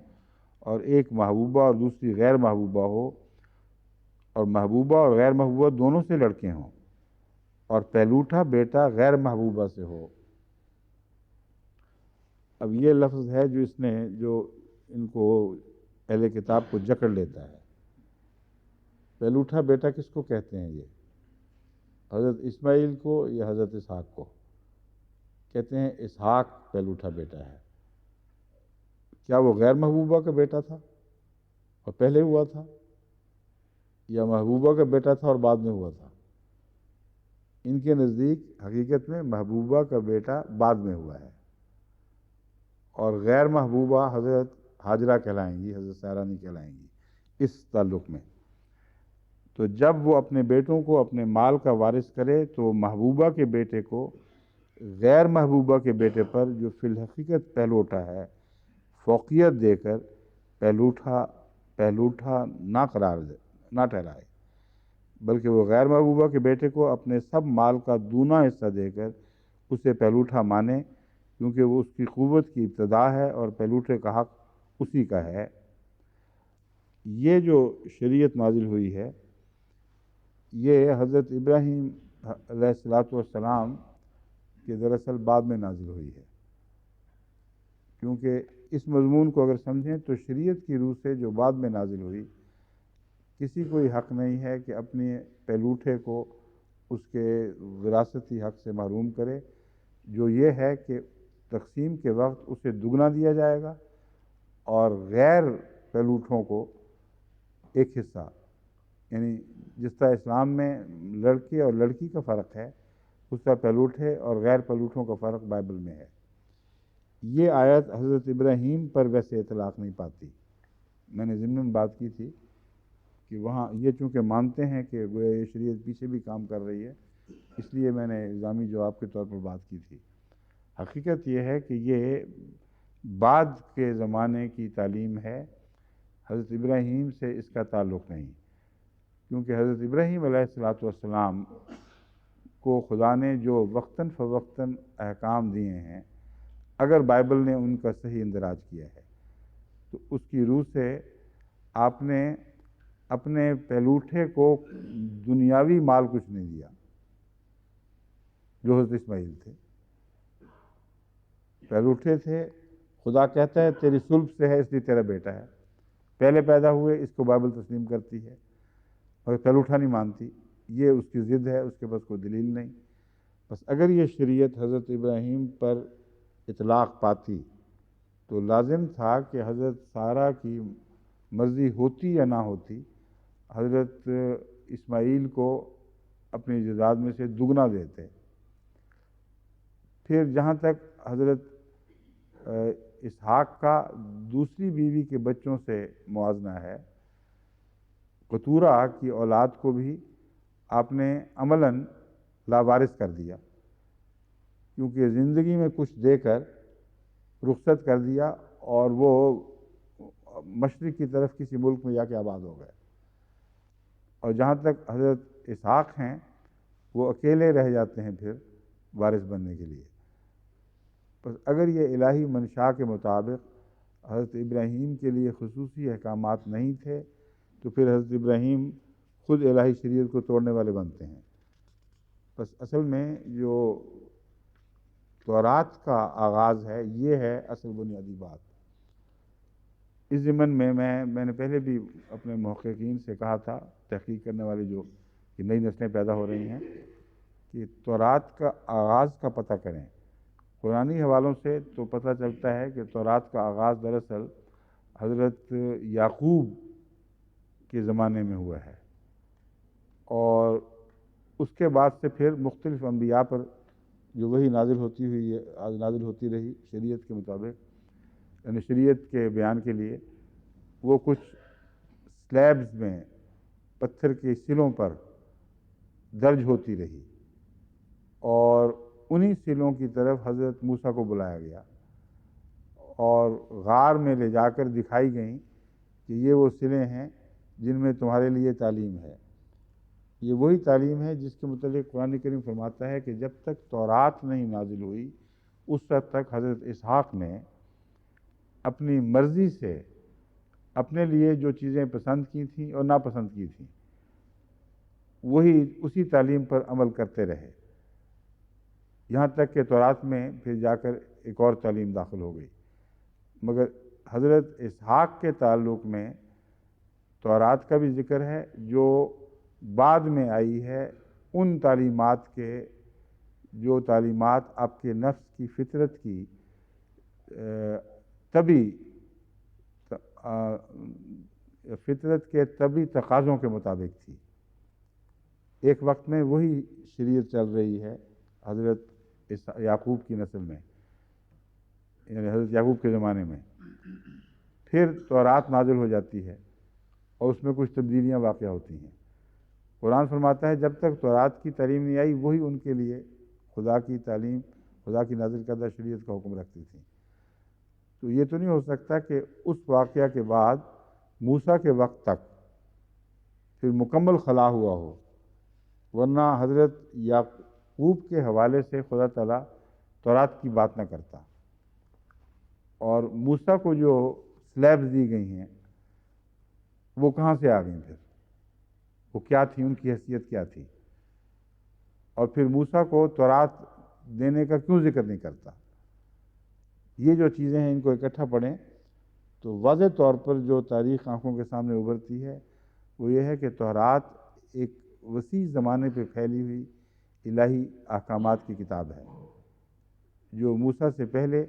Speaker 1: اور ایک محبوبہ اور دوسری غیر محبوبہ ہو، اور محبوبہ اور غیر محبوبہ دونوں سے لڑکے ہوں، اور پیلوٹا بیٹا غیر محبوبہ سے ہو۔ اب یہ لفظ ہے جو ان کو اہل کتاب کو جکڑ لیتا ہے۔ پیلوٹا بیٹا کس کو کہتے ہیں؟ یہ حضرت اسماعیل کو یا حضرت اسحاق کو کہتے ہیں؟ اسحاق پیلوٹا بیٹا ہے۔ کیا وہ غیر محبوبہ کا بیٹا تھا اور پہلے ہوا تھا، یا محبوبہ کا بیٹا تھا اور بعد میں ہوا تھا؟ ان کے نزدیک حقیقت میں محبوبہ کا بیٹا بعد میں ہوا ہے، اور غیر محبوبہ حضرت ہاجرہ کہلائیں گی، حضرت سارہ نہیں کہلائیں گی اس تعلق میں۔ تو جب وہ اپنے بیٹوں کو اپنے مال کا وارث کرے تو محبوبہ کے بیٹے کو غیر محبوبہ کے بیٹے پر، جو فی الحقیقت پہلوٹا ہے، فوقیت دے کر پہلوٹا نہ ٹھہرائے، بلکہ وہ غیر محبوبہ کے بیٹے کو اپنے سب مال کا دونا حصہ دے کر اسے پہلوٹا مانے، کیونکہ وہ اس کی قوت کی ابتدا ہے اور پہلوٹے کا حق اسی کا ہے۔ یہ جو شریعت نازل ہوئی ہے، یہ حضرت ابراہیم علیہ السلام کے دراصل بعد میں نازل ہوئی ہے، کیونکہ اس مضمون کو اگر سمجھیں تو شریعت کی روح سے جو بعد میں نازل ہوئی، کسی کو یہ حق نہیں ہے کہ اپنے پہلوٹے کو اس کے وراثتی حق سے محروم کرے، جو یہ ہے کہ تقسیم کے وقت اسے دگنا دیا جائے گا، اور غیر پہلوٹوں کو ایک حصہ، یعنی جس طرح اسلام میں لڑکے اور لڑکی کا فرق ہے، اس طرح پہلوٹے اور غیر پہلوٹوں کا فرق بائبل میں ہے۔ یہ آیت حضرت ابراہیم پر ویسے اطلاق نہیں پاتی. میں نے ضمن بات کی تھی کہ وہاں یہ چونکہ مانتے ہیں کہ گویا یہ شریعت پیچھے بھی کام کر رہی ہے، اس لیے میں نے الزامی جواب کے طور پر بات کی تھی. حقیقت یہ ہے کہ یہ بعد کے زمانے کی تعلیم ہے، حضرت ابراہیم سے اس کا تعلق نہیں، کیونکہ حضرت ابراہیم علیہ الصلاۃ والسلام کو خدا نے جو وقتاً فوقتاً احکام دیے ہیں، اگر بائبل نے ان کا صحیح اندراج کیا ہے تو اس کی روح سے آپ نے اپنے پہلوٹھے کو دنیاوی مال کچھ نہیں دیا، جو حضرت اسماعیل تھے پہلوٹھے تھے. خدا کہتا ہے تیری صلب سے ہے اس لیے تیرا بیٹا ہے. پہلے پیدا ہوئے، اس کو بائبل تسلیم کرتی ہے اور پہلوٹھا نہیں مانتی. یہ اس کی ضد ہے، اس کے پاس کوئی دلیل نہیں. بس اگر یہ شریعت حضرت ابراہیم پر اطلاق پاتی تو لازم تھا کہ حضرت سارہ کی مرضی ہوتی یا نہ ہوتی، حضرت اسماعیل کو اپنی جائیداد میں سے دگنا دیتے. پھر جہاں تک حضرت اسحاق کا دوسری بیوی کے بچوں سے موازنہ ہے، قطورہ کی اولاد کو بھی آپ نے عملاً لاوارث کر دیا، کیونکہ زندگی میں کچھ دے کر رخصت کر دیا اور وہ مشرق کی طرف کسی ملک میں جا کے آباد ہو گئے. اور جہاں تک حضرت اسحاق ہیں، وہ اکیلے رہ جاتے ہیں پھر وارث بننے کے لیے. بس اگر یہ الہی منشاء کے مطابق حضرت ابراہیم کے لیے خصوصی احکامات نہیں تھے تو پھر حضرت ابراہیم خود الہی شریعت کو توڑنے والے بنتے ہیں. بس اصل میں جو تورات کا آغاز ہے، یہ ہے اصل بنیادی بات. اس ضمن میں میں نے پہلے بھی اپنے محققین سے کہا تھا، تحقیق کرنے والے جو کہ نئی نسلیں پیدا ہو رہی ہیں، کہ تورات کا آغاز کا پتہ کریں. قرآنی حوالوں سے تو پتہ چلتا ہے کہ تورات کا آغاز دراصل حضرت یعقوب کے زمانے میں ہوا ہے، اور اس کے بعد سے پھر مختلف انبیاء پر جو وہی نازل ہوتی رہی شریعت کے مطابق، یعنی شریعت کے بیان کے لیے، وہ کچھ سلیبز میں پتھر کے سلوں پر درج ہوتی رہی، اور انہی سلوں کی طرف حضرت موسیٰ کو بلایا گیا اور غار میں لے جا کر دکھائی گئیں کہ یہ وہ سلیں ہیں جن میں تمہارے لیے تعلیم ہے. یہ وہی تعلیم ہے جس کے متعلق قرآن کریم فرماتا ہے کہ جب تک تورات نہیں نازل ہوئی اس وقت تک حضرت اسحاق نے اپنی مرضی سے اپنے لیے جو چیزیں پسند کی تھیں اور ناپسند کی تھیں، وہی اسی تعلیم پر عمل کرتے رہے، یہاں تک کہ تورات میں پھر جا کر ایک اور تعلیم داخل ہو گئی. مگر حضرت اسحاق کے تعلق میں تورات کا بھی ذکر ہے جو بعد میں آئی ہے، ان تعلیمات کے جو تعلیمات آپ کے نفس کی فطرت کی فطرت کے طبی تقاضوں کے مطابق تھی. ایک وقت میں وہی شریعت چل رہی ہے حضرت یعقوب کی نسل میں، یعنی حضرت یعقوب کے زمانے میں. پھر تورات نازل ہو جاتی ہے اور اس میں کچھ تبدیلیاں واقع ہوتی ہیں. قرآن فرماتا ہے جب تک تورات کی تعلیم نہیں آئی وہی ان کے لیے خدا کی تعلیم، خدا کی نازل کردہ شریعت کا حکم رکھتی تھی. تو یہ تو نہیں ہو سکتا کہ اس واقعہ کے بعد موسیٰ کے وقت تک پھر مکمل خلا ہوا ہو، ورنہ حضرت یعقوب کے حوالے سے خدا تعالیٰ تورات کی بات نہ کرتا. اور موسیٰ کو جو سلیبز دی گئی ہیں وہ کہاں سے آ گئیں، پھر وہ کیا تھی، ان کی حیثیت کیا تھی، اور پھر موسیٰ کو تورات دینے کا کیوں ذکر نہیں کرتا. یہ جو چیزیں ہیں ان کو اکٹھا پڑھیں تو واضح طور پر جو تاریخ آنکھوں کے سامنے ابھرتی ہے وہ یہ ہے کہ تورات ایک وسیع زمانے پہ پھیلی ہوئی الہی احکامات کی کتاب ہے، جو موسیٰ سے پہلے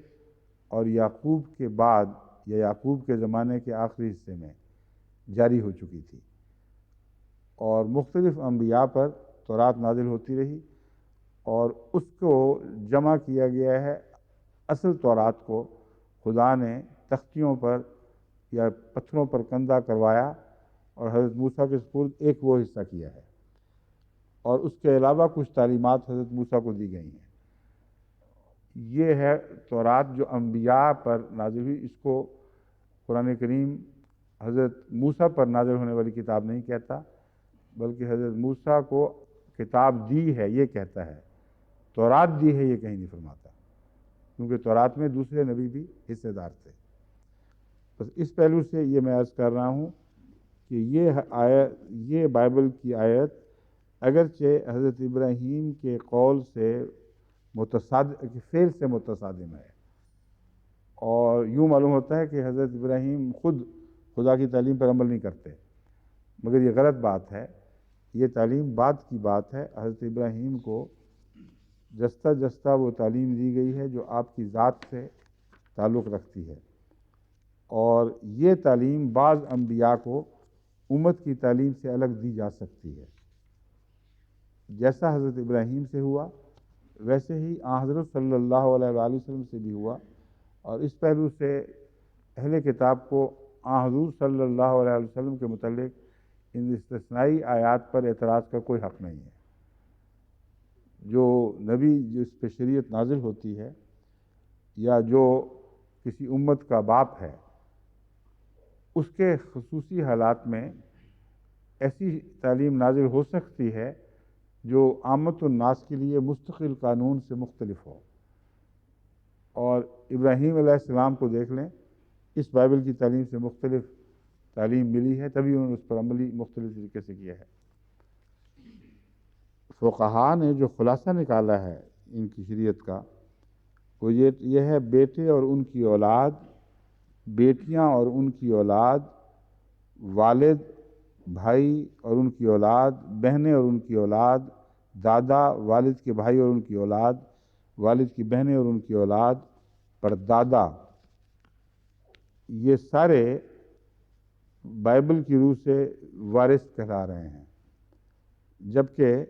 Speaker 1: اور یعقوب کے بعد یا یعقوب کے زمانے کے آخری حصے میں جاری ہو چکی تھی. اور مختلف انبیاء پر تورات نازل ہوتی رہی اور اس کو جمع کیا گیا ہے اصل تورات کو خدا نے تختیوں پر یا پتھروں پر کندہ کروایا اور حضرت موسیٰ کے سپرد ایک وہ حصہ کیا ہے، اور اس کے علاوہ کچھ تعلیمات حضرت موسیٰ کو دی گئی ہیں۔ یہ ہے تورات جو انبیاء پر نازل ہوئی۔ اس کو قرآن کریم حضرت موسیٰ پر نازل ہونے والی کتاب نہیں کہتا، بلکہ حضرت موسیٰ کو کتاب دی ہے یہ کہتا ہے، تورات دی ہے یہ کہیں نہیں فرماتا، کیونکہ تورات میں دوسرے نبی بھی حصے دار تھے۔ بس اس پہلو سے یہ میں عرض کر رہا ہوں کہ یہ بائبل کی آیت اگرچہ حضرت ابراہیم کے قول سے فعل سے متصادم ہے، اور یوں معلوم ہوتا ہے کہ حضرت ابراہیم خود خدا کی تعلیم پر عمل نہیں کرتے، مگر یہ غلط بات ہے۔ یہ تعلیم بعد کی بات ہے۔ حضرت ابراہیم کو جستہ جستہ وہ تعلیم دی گئی ہے جو آپ کی ذات سے تعلق رکھتی ہے، اور یہ تعلیم بعض انبیاء کو امت کی تعلیم سے الگ دی جا سکتی ہے۔ جیسا حضرت ابراہیم سے ہوا ویسے ہی حضرت صلی اللہ علیہ وآلہ وسلم سے بھی ہوا، اور اس پہلو سے اہل کتاب کو حضور صلی اللہ علیہ وسلم کے متعلق ان استثنائی آیات پر اعتراض کا کوئی حق نہیں ہے۔ جو نبی جس پہ شریعت نازل ہوتی ہے یا جو کسی امت کا باپ ہے، اس کے خصوصی حالات میں ایسی تعلیم نازل ہو سکتی ہے جو عامت الناس کے لیے مستقل قانون سے مختلف ہو۔ اور ابراہیم علیہ السلام کو دیکھ لیں، اس بائبل کی تعلیم سے مختلف تعلیم ملی ہے، تبھی انہوں نے اس پر عملی مختلف طریقے سے کیا ہے۔ فقہا نے جو خلاصہ نکالا ہے ان کی شریعت کا، وہ یہ ہے بیٹے اور ان کی اولاد، بیٹیاں اور ان کی اولاد، والد، بھائی اور ان کی اولاد، بہنیں اور ان کی اولاد، دادا، والد کے بھائی اور ان کی اولاد، والد کی بہنیں اور ان کی اولاد، پردادا، یہ سارے بائبل کی روح سے وارث کہلا رہے ہیں، جبکہ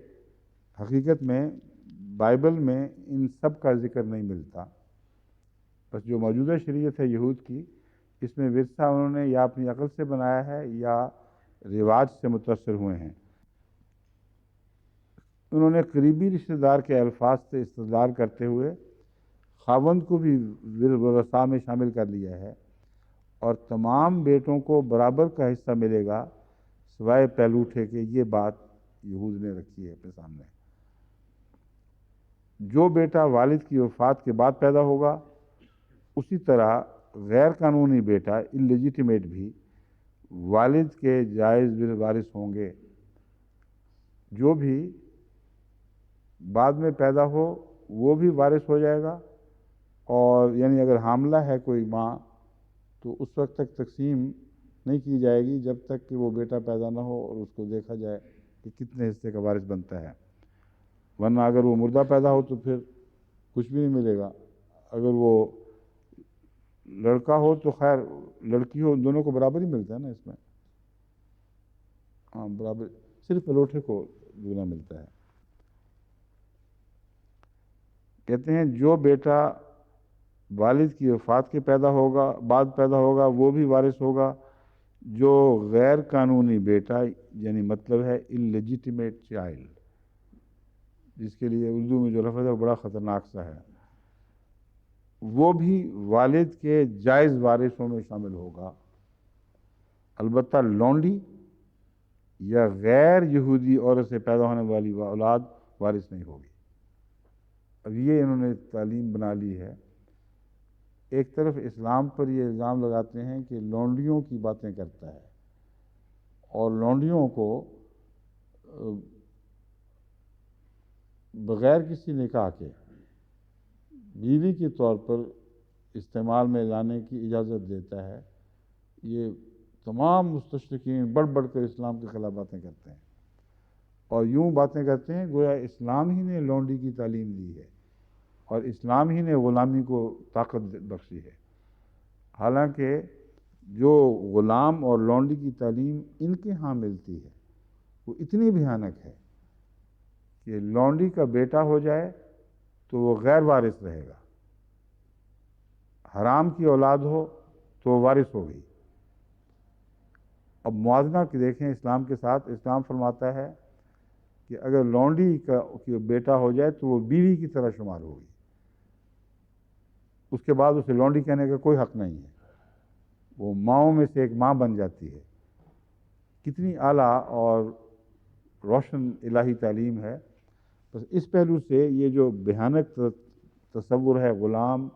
Speaker 1: حقیقت میں بائبل میں ان سب کا ذکر نہیں ملتا۔ بس جو موجودہ شریعت ہے یہود کی، اس میں ورثہ انہوں نے یا اپنی عقل سے بنایا ہے یا رواج سے متاثر ہوئے ہیں۔ انہوں نے قریبی رشتہ دار کے الفاظ سے استدلال کرتے ہوئے خاوند کو بھی ورثاء میں شامل کر لیا ہے، اور تمام بیٹوں کو برابر کا حصہ ملے گا سوائے پہلوٹھے کے۔ یہ بات یہود نے رکھی ہے اپنے سامنے۔ جو بیٹا والد کی وفات کے بعد پیدا ہوگا، اسی طرح غیر قانونی بیٹا اللیجیٹیمیٹ بھی والد کے جائز وارث ہوں گے۔ جو بھی بعد میں پیدا ہو وہ بھی وارث ہو جائے گا، اور یعنی اگر حاملہ ہے کوئی ماں تو اس وقت تک تقسیم نہیں کی جائے گی جب تک کہ وہ بیٹا پیدا نہ ہو اور اس کو دیکھا جائے کہ کتنے حصے کا وارث بنتا ہے، ورنہ اگر وہ مردہ پیدا ہو تو پھر کچھ بھی نہیں ملے گا۔ اگر وہ لڑکا ہو تو خیر، لڑکی ہو، دونوں کو برابر ہی ملتا ہے نا اس میں، ہاں برابر، صرف پلوٹے کو دگنا ملتا ہے۔ کہتے ہیں جو بیٹا والد کی وفات کے بعد پیدا ہوگا وہ بھی وارث ہوگا۔ جو غیر قانونی بیٹا، یعنی مطلب ہے اللیجیٹیمیٹ چائلڈ، جس کے لیے اردو میں جو لفظ ہے وہ بڑا خطرناک سا ہے، وہ بھی والد کے جائز وارثوں میں شامل ہوگا۔ البتہ لونڈی یا غیر یہودی عورت سے پیدا ہونے والی اولاد وارث نہیں ہوگی۔ اب یہ انہوں نے تعلیم بنا لی ہے۔ ایک طرف اسلام پر یہ الزام لگاتے ہیں کہ لونڈیوں کی باتیں کرتا ہے، اور لونڈیوں کو بغیر کسی نکاح کے بیوی کے طور پر استعمال میں لانے کی اجازت دیتا ہے۔ یہ تمام مستشرقین بڑھ بڑھ کر اسلام کے خلاف باتیں کرتے ہیں، اور یوں باتیں کرتے ہیں گویا اسلام ہی نے لونڈی کی تعلیم دی ہے اور اسلام ہی نے غلامی کو طاقت بخشی ہے۔ حالانکہ جو غلام اور لونڈی کی تعلیم ان کے ہاں ملتی ہے وہ اتنی بھیانک ہے کہ لونڈی کا بیٹا ہو جائے تو وہ غیر وارث رہے گا، حرام کی اولاد ہو تو وارث ہوگی۔ اب موازنہ دیکھیں اسلام کے ساتھ، اسلام فرماتا ہے کہ اگر لونڈی کا بیٹا ہو جائے تو وہ بیوی کی طرح شمار ہوگی، اس کے بعد اسے لونڈی کہنے کا کوئی حق نہیں ہے، وہ ماؤں میں سے ایک ماں بن جاتی ہے۔ کتنی اعلیٰ اور روشن الہی تعلیم ہے۔ بس اس پہلو سے یہ جو بھیانک تصور ہے غلام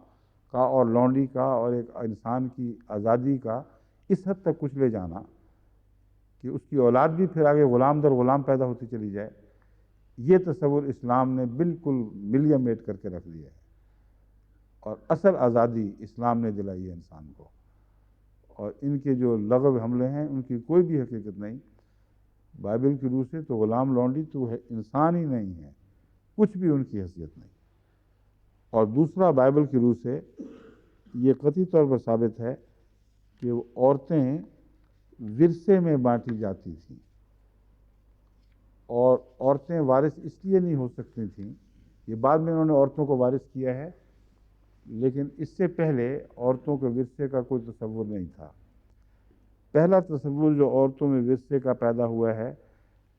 Speaker 1: کا اور لونڈی کا اور ایک انسان کی آزادی کا، اس حد تک کچھ لے جانا کہ اس کی اولاد بھی پھر آگے غلام در غلام پیدا ہوتی چلی جائے، یہ تصور اسلام نے بالکل ملیا میٹ کر کے رکھ دیا ہے۔ اور اصل آزادی اسلام نے دلائی ہے انسان کو، اور ان کے جو لغو حملے ہیں ان کی کوئی بھی حقیقت نہیں۔ بائبل کی روح سے تو غلام لونڈی تو ہے انسان ہی نہیں ہے، کچھ بھی ان کی حیثیت نہیں۔ اور دوسرا بائبل کی روح سے یہ قطعی طور پر ثابت ہے کہ وہ عورتیں ورثے میں بانٹی جاتی تھیں، اور عورتیں وارث اس لیے نہیں ہو سکتی تھیں، یہ بعد میں انہوں نے عورتوں کو وارث کیا ہے، لیکن اس سے پہلے عورتوں کے ورثے کا کوئی تصور نہیں تھا۔ پہلا تصور جو عورتوں میں ورثے کا پیدا ہوا ہے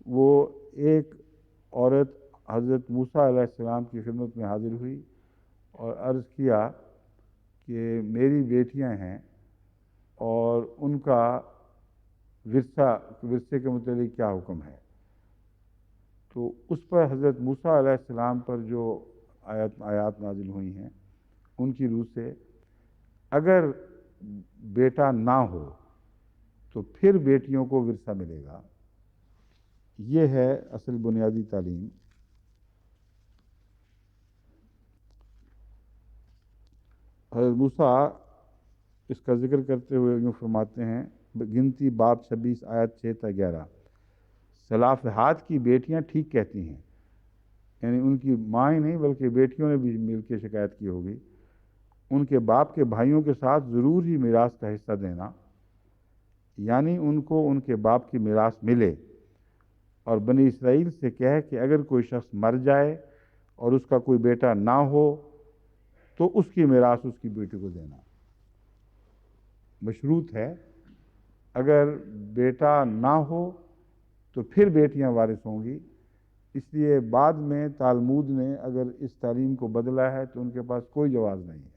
Speaker 1: وہ ایک عورت حضرت موسیٰ علیہ السلام کی خدمت میں حاضر ہوئی اور عرض کیا کہ میری بیٹیاں ہیں اور ان کا ورثے کے متعلق کیا حکم ہے۔ تو اس پر حضرت موسیٰ علیہ السلام پر جو آیات نازل ہوئی ہیں ان کی روح سے اگر بیٹا نہ ہو تو پھر بیٹیوں کو ورثہ ملے گا۔ یہ ہے اصل بنیادی تعلیم۔ حضرت موسیٰ اس کا ذکر کرتے ہوئے یوں فرماتے ہیں، گنتی باب 26 آیت 6 تا 11، صلاحات کی بیٹیاں ٹھیک کہتی ہیں، یعنی ان کی ماں ہی نہیں بلکہ بیٹیوں نے بھی مل کے شکایت کی ہوگی، ان کے باپ کے بھائیوں کے ساتھ ضرور ہی میراث کا حصہ دینا، یعنی ان کو ان کے باپ کی میراث ملے، اور بنی اسرائیل سے کہے کہ اگر کوئی شخص مر جائے اور اس کا کوئی بیٹا نہ ہو تو اس کی میراث اس کی بیٹی کو دینا۔ مشروط ہے، اگر بیٹا نہ ہو تو پھر بیٹیاں وارث ہوں گی۔ اس لیے بعد میں تالمود نے اگر اس تعلیم کو بدلا ہے تو ان کے پاس کوئی جواز نہیں ہے،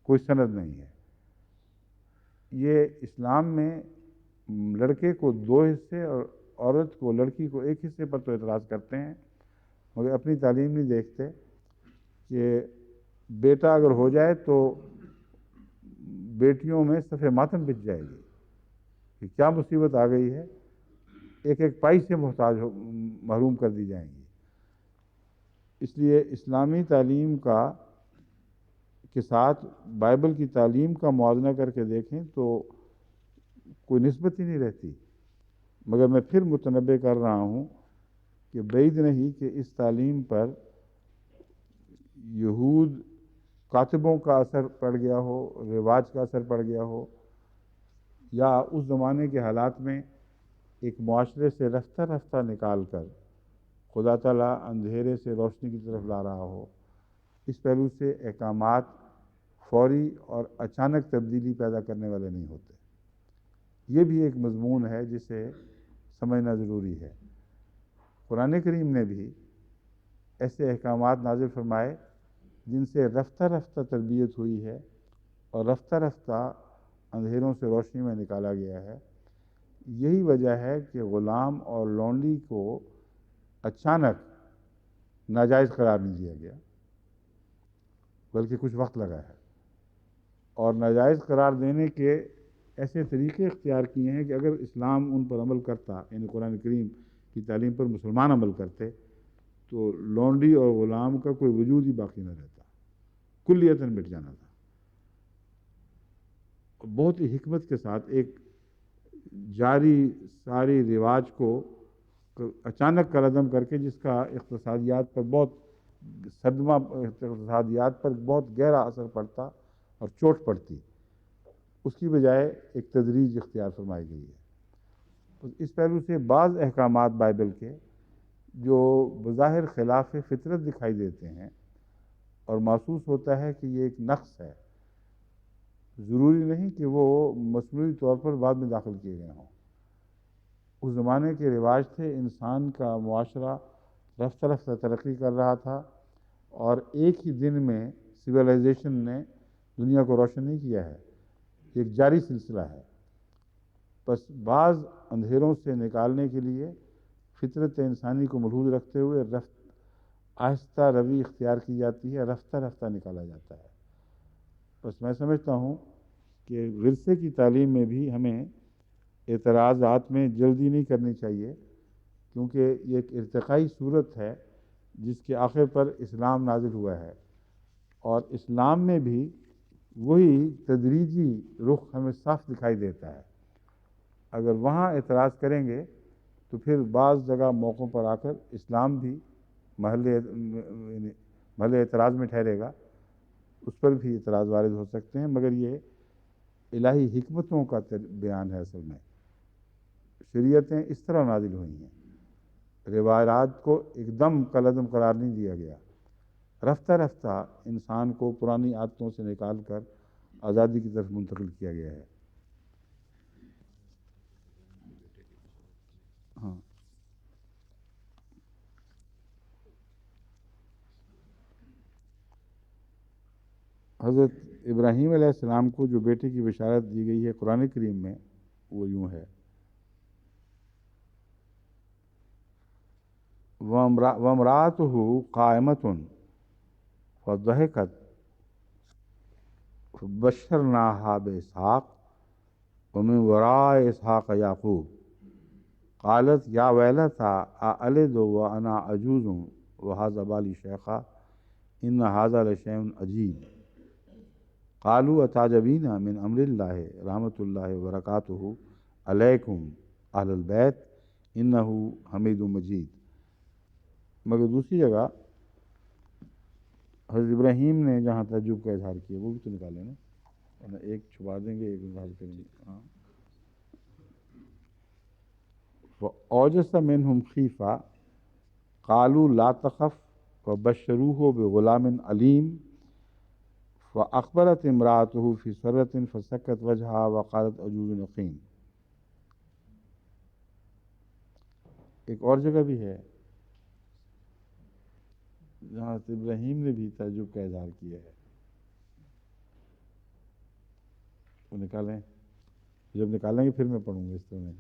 Speaker 1: کوئی سند نہیں ہے۔ یہ اسلام میں لڑکے کو 2 حصے اور عورت کو لڑکی کو 1 حصے پر تو اعتراض کرتے ہیں، مگر اپنی تعلیم نہیں دیکھتے کہ بیٹا اگر ہو جائے تو بیٹیوں میں صف ماتم بچ جائے گی کہ کیا مصیبت آ گئی ہے، ایک ایک پائی سے محروم کر دی جائیں گی۔ اس لیے اسلامی تعلیم کے ساتھ بائبل کی تعلیم کا موازنہ کر کے دیکھیں تو کوئی نسبت ہی نہیں رہتی۔ مگر میں پھر متنبہ کر رہا ہوں کہ بعید نہیں کہ اس تعلیم پر یہود کاتبوں کا اثر پڑ گیا ہو، رواج کا اثر پڑ گیا ہو، یا اس زمانے کے حالات میں ایک معاشرے سے رفتہ رفتہ نکال کر خدا تعالیٰ اندھیرے سے روشنی کی طرف لا رہا ہو۔ اس پہلو سے احکامات فوری اور اچانک تبدیلی پیدا کرنے والے نہیں ہوتے۔ یہ بھی ایک مضمون ہے جسے سمجھنا ضروری ہے۔ قرآن کریم نے بھی ایسے احکامات نازل فرمائے جن سے رفتہ رفتہ تربیت ہوئی ہے اور رفتہ رفتہ اندھیروں سے روشنی میں نکالا گیا ہے۔ یہی وجہ ہے کہ غلام اور لونڈی کو اچانک ناجائز قرار نہیں دیا گیا، بلکہ کچھ وقت لگا ہے، اور ناجائز قرار دینے کے ایسے طریقے اختیار کیے ہیں کہ اگر اسلام ان پر عمل کرتا، یعنی قرآن کریم کی تعلیم پر مسلمان عمل کرتے، تو لونڈی اور غلام کا کوئی وجود ہی باقی نہ رہتا، کلیتاً مٹ جانا تھا۔ بہت ہی حکمت کے ساتھ ایک جاری ساری رواج کو اچانک کالعدم کر کے، جس کا اقتصادیات پر بہت صدمہ، اقتصادیات پر بہت گہرا اثر پڑتا اور چوٹ پڑتی، اس کی بجائے ایک تدریج اختیار فرمائی گئی ہے۔ اس پہلو سے بعض احکامات بائبل کے جو بظاہر خلاف فطرت دکھائی دیتے ہیں اور محسوس ہوتا ہے کہ یہ ایک نقص ہے، ضروری نہیں کہ وہ مصنوعی طور پر بعد میں داخل کیے گئے ہوں۔ اس زمانے کے رواج تھے، انسان کا معاشرہ رفتہ رفتہ ترقی کر رہا تھا، اور ایک ہی دن میں سویلائزیشن نے دنیا کو روشن نہیں کیا ہے، ایک جاری سلسلہ ہے۔ بس بعض اندھیروں سے نکالنے کے لیے فطرت انسانی کو ملحوظ رکھتے ہوئے آہستہ روی اختیار کی جاتی ہے، رفتہ رفتہ نکالا جاتا ہے۔ بس میں سمجھتا ہوں کہ ورثے کی تعلیم میں بھی ہمیں اعتراضات میں جلدی نہیں کرنی چاہیے، کیونکہ یہ ایک ارتقائی صورت ہے جس کے آخر پر اسلام نازل ہوا ہے، اور اسلام میں بھی وہی تدریجی رخ ہمیں صاف دکھائی دیتا ہے۔ اگر وہاں اعتراض کریں گے تو پھر بعض جگہ موقعوں پر آ کر اسلام بھی محل اعتراض میں ٹھہرے گا، اس پر بھی اعتراض وارد ہو سکتے ہیں، مگر یہ الہی حکمتوں کا بیان ہے۔ اصل میں شریعتیں اس طرح نازل ہوئی ہیں، روایات کو ایک دم کالعدم قرار نہیں دیا گیا، رفتہ رفتہ انسان کو پرانی عادتوں سے نکال کر آزادی کی طرف منتقل کیا گیا ہے۔ ہاں، حضرت ابراہیم علیہ السلام کو جو بیٹے کی بشارت دی گئی ہے قرآن کریم میں، وہ یوں ہے: وَامْرَأَتُهُ قَائِمَةٌ فَضَحِكَتْ فَبَشَّرْنَاهَا بِإِسْحَاقَ وَمِنْ وَرَاءِ إِسْحَاقَ يَعْقُوبَ قالت یا ویلتى أَأَلِدُ وَأَنَا عَجُوزٌ وَهَذَا بَالِي شَيْخًا إِنَّ هَذَا لَشَيْءٌ عَجِيبٌ قالوا أَتَعْجَبِينَ مِنْ أَمْرِ اللَّهِ رحمة الله وبركاته علیکم اہل البیت إنه حمید مجید۔ مگر دوسری جگہ حضرت ابراہیم نے جہاں تعجب کا اظہار کیا، وہ بھی تو نکالیں نا، ورنہ ایک چھپا دیں گے ایک اظہار کریں گے۔ ہاں، فَأَوْجَسَ مِنْهُمْ خِیفَةً قَالُوا لَا تَخَفْ وَبَشَّرُوهُ بِغُلَامٍ عَلِيمٍ فَأَقْبَلَتِ امْرَأَتُهُ فِي سَرَّةٍ فَسَكَّتْ وَجْهَهَا وَقَالَتْ عَجُوزٌ عَقِيمٌ۔ ایک اور جگہ بھی ہے جہاں ابراہیم نے بھی تعجب کا اظہار کیا ہے، وہ نکالیں، جب نکالیں گے پھر میں پڑھوں گا اس طرح میں۔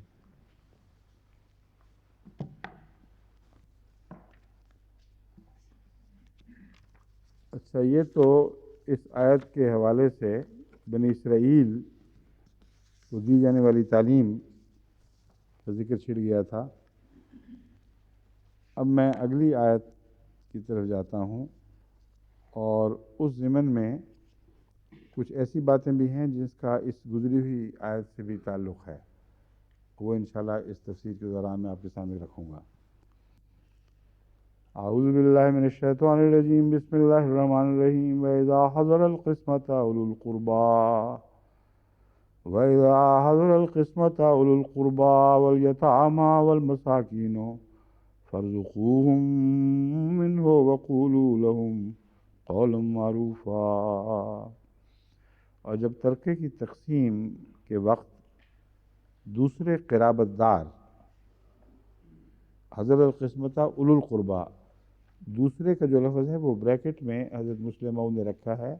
Speaker 1: اچھا، یہ تو اس آیت کے حوالے سے بنی اسرائیل کو دی جانے والی تعلیم کا ذکر چھڑ گیا تھا۔ اب میں اگلی آیت کی طرف جاتا ہوں، اور اس ضمن میں کچھ ایسی باتیں بھی ہیں جس کا اس گزری ہوئی آیت سے بھی تعلق ہے، وہ انشاءاللہ اس تفسیر کے دوران میں آپ کے سامنے رکھوں گا۔ اعوذ باللہ من الشیطان الرجیم، بسم اللہ الرحمن الرحیم۔ وَإِذَا حَضَرَ الْقِسْمَةَ أُولُو الْقُرْبَى وَالْيَتَامَى وَالْمَسَاكِينُ فَارْزُقُوهُم مِّنْهُ وَقُولُوا لَهُمْ قَوْلًا مَّعْرُوفًا۔ اور جب ترکے کی تقسیم کے وقت دوسرے قرابت دار، حضر القسمتہ اولو القربہ، دوسرے کا جو لفظ ہے وہ بریکٹ میں حضرت مسلم مؤد نے رکھا ہے،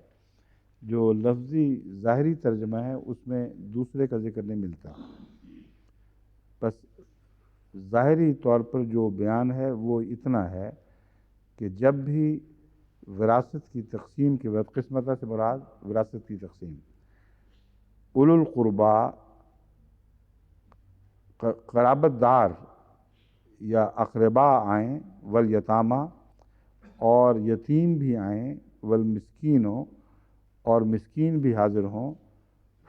Speaker 1: جو لفظی ظاہری ترجمہ ہے اس میں دوسرے کا ذکر نہیں ملتا، بس ظاہری طور پر جو بیان ہے وہ اتنا ہے کہ جب بھی وراثت کی تقسیم کے وقت، قسمتہ سے مراد وراثت کی تقسیم، اولو القربہ قرابت دار یا اقربا آئیں، والیتامہ اور یتیم بھی آئیں، والمسکینوں اور مسکین بھی حاضر ہوں،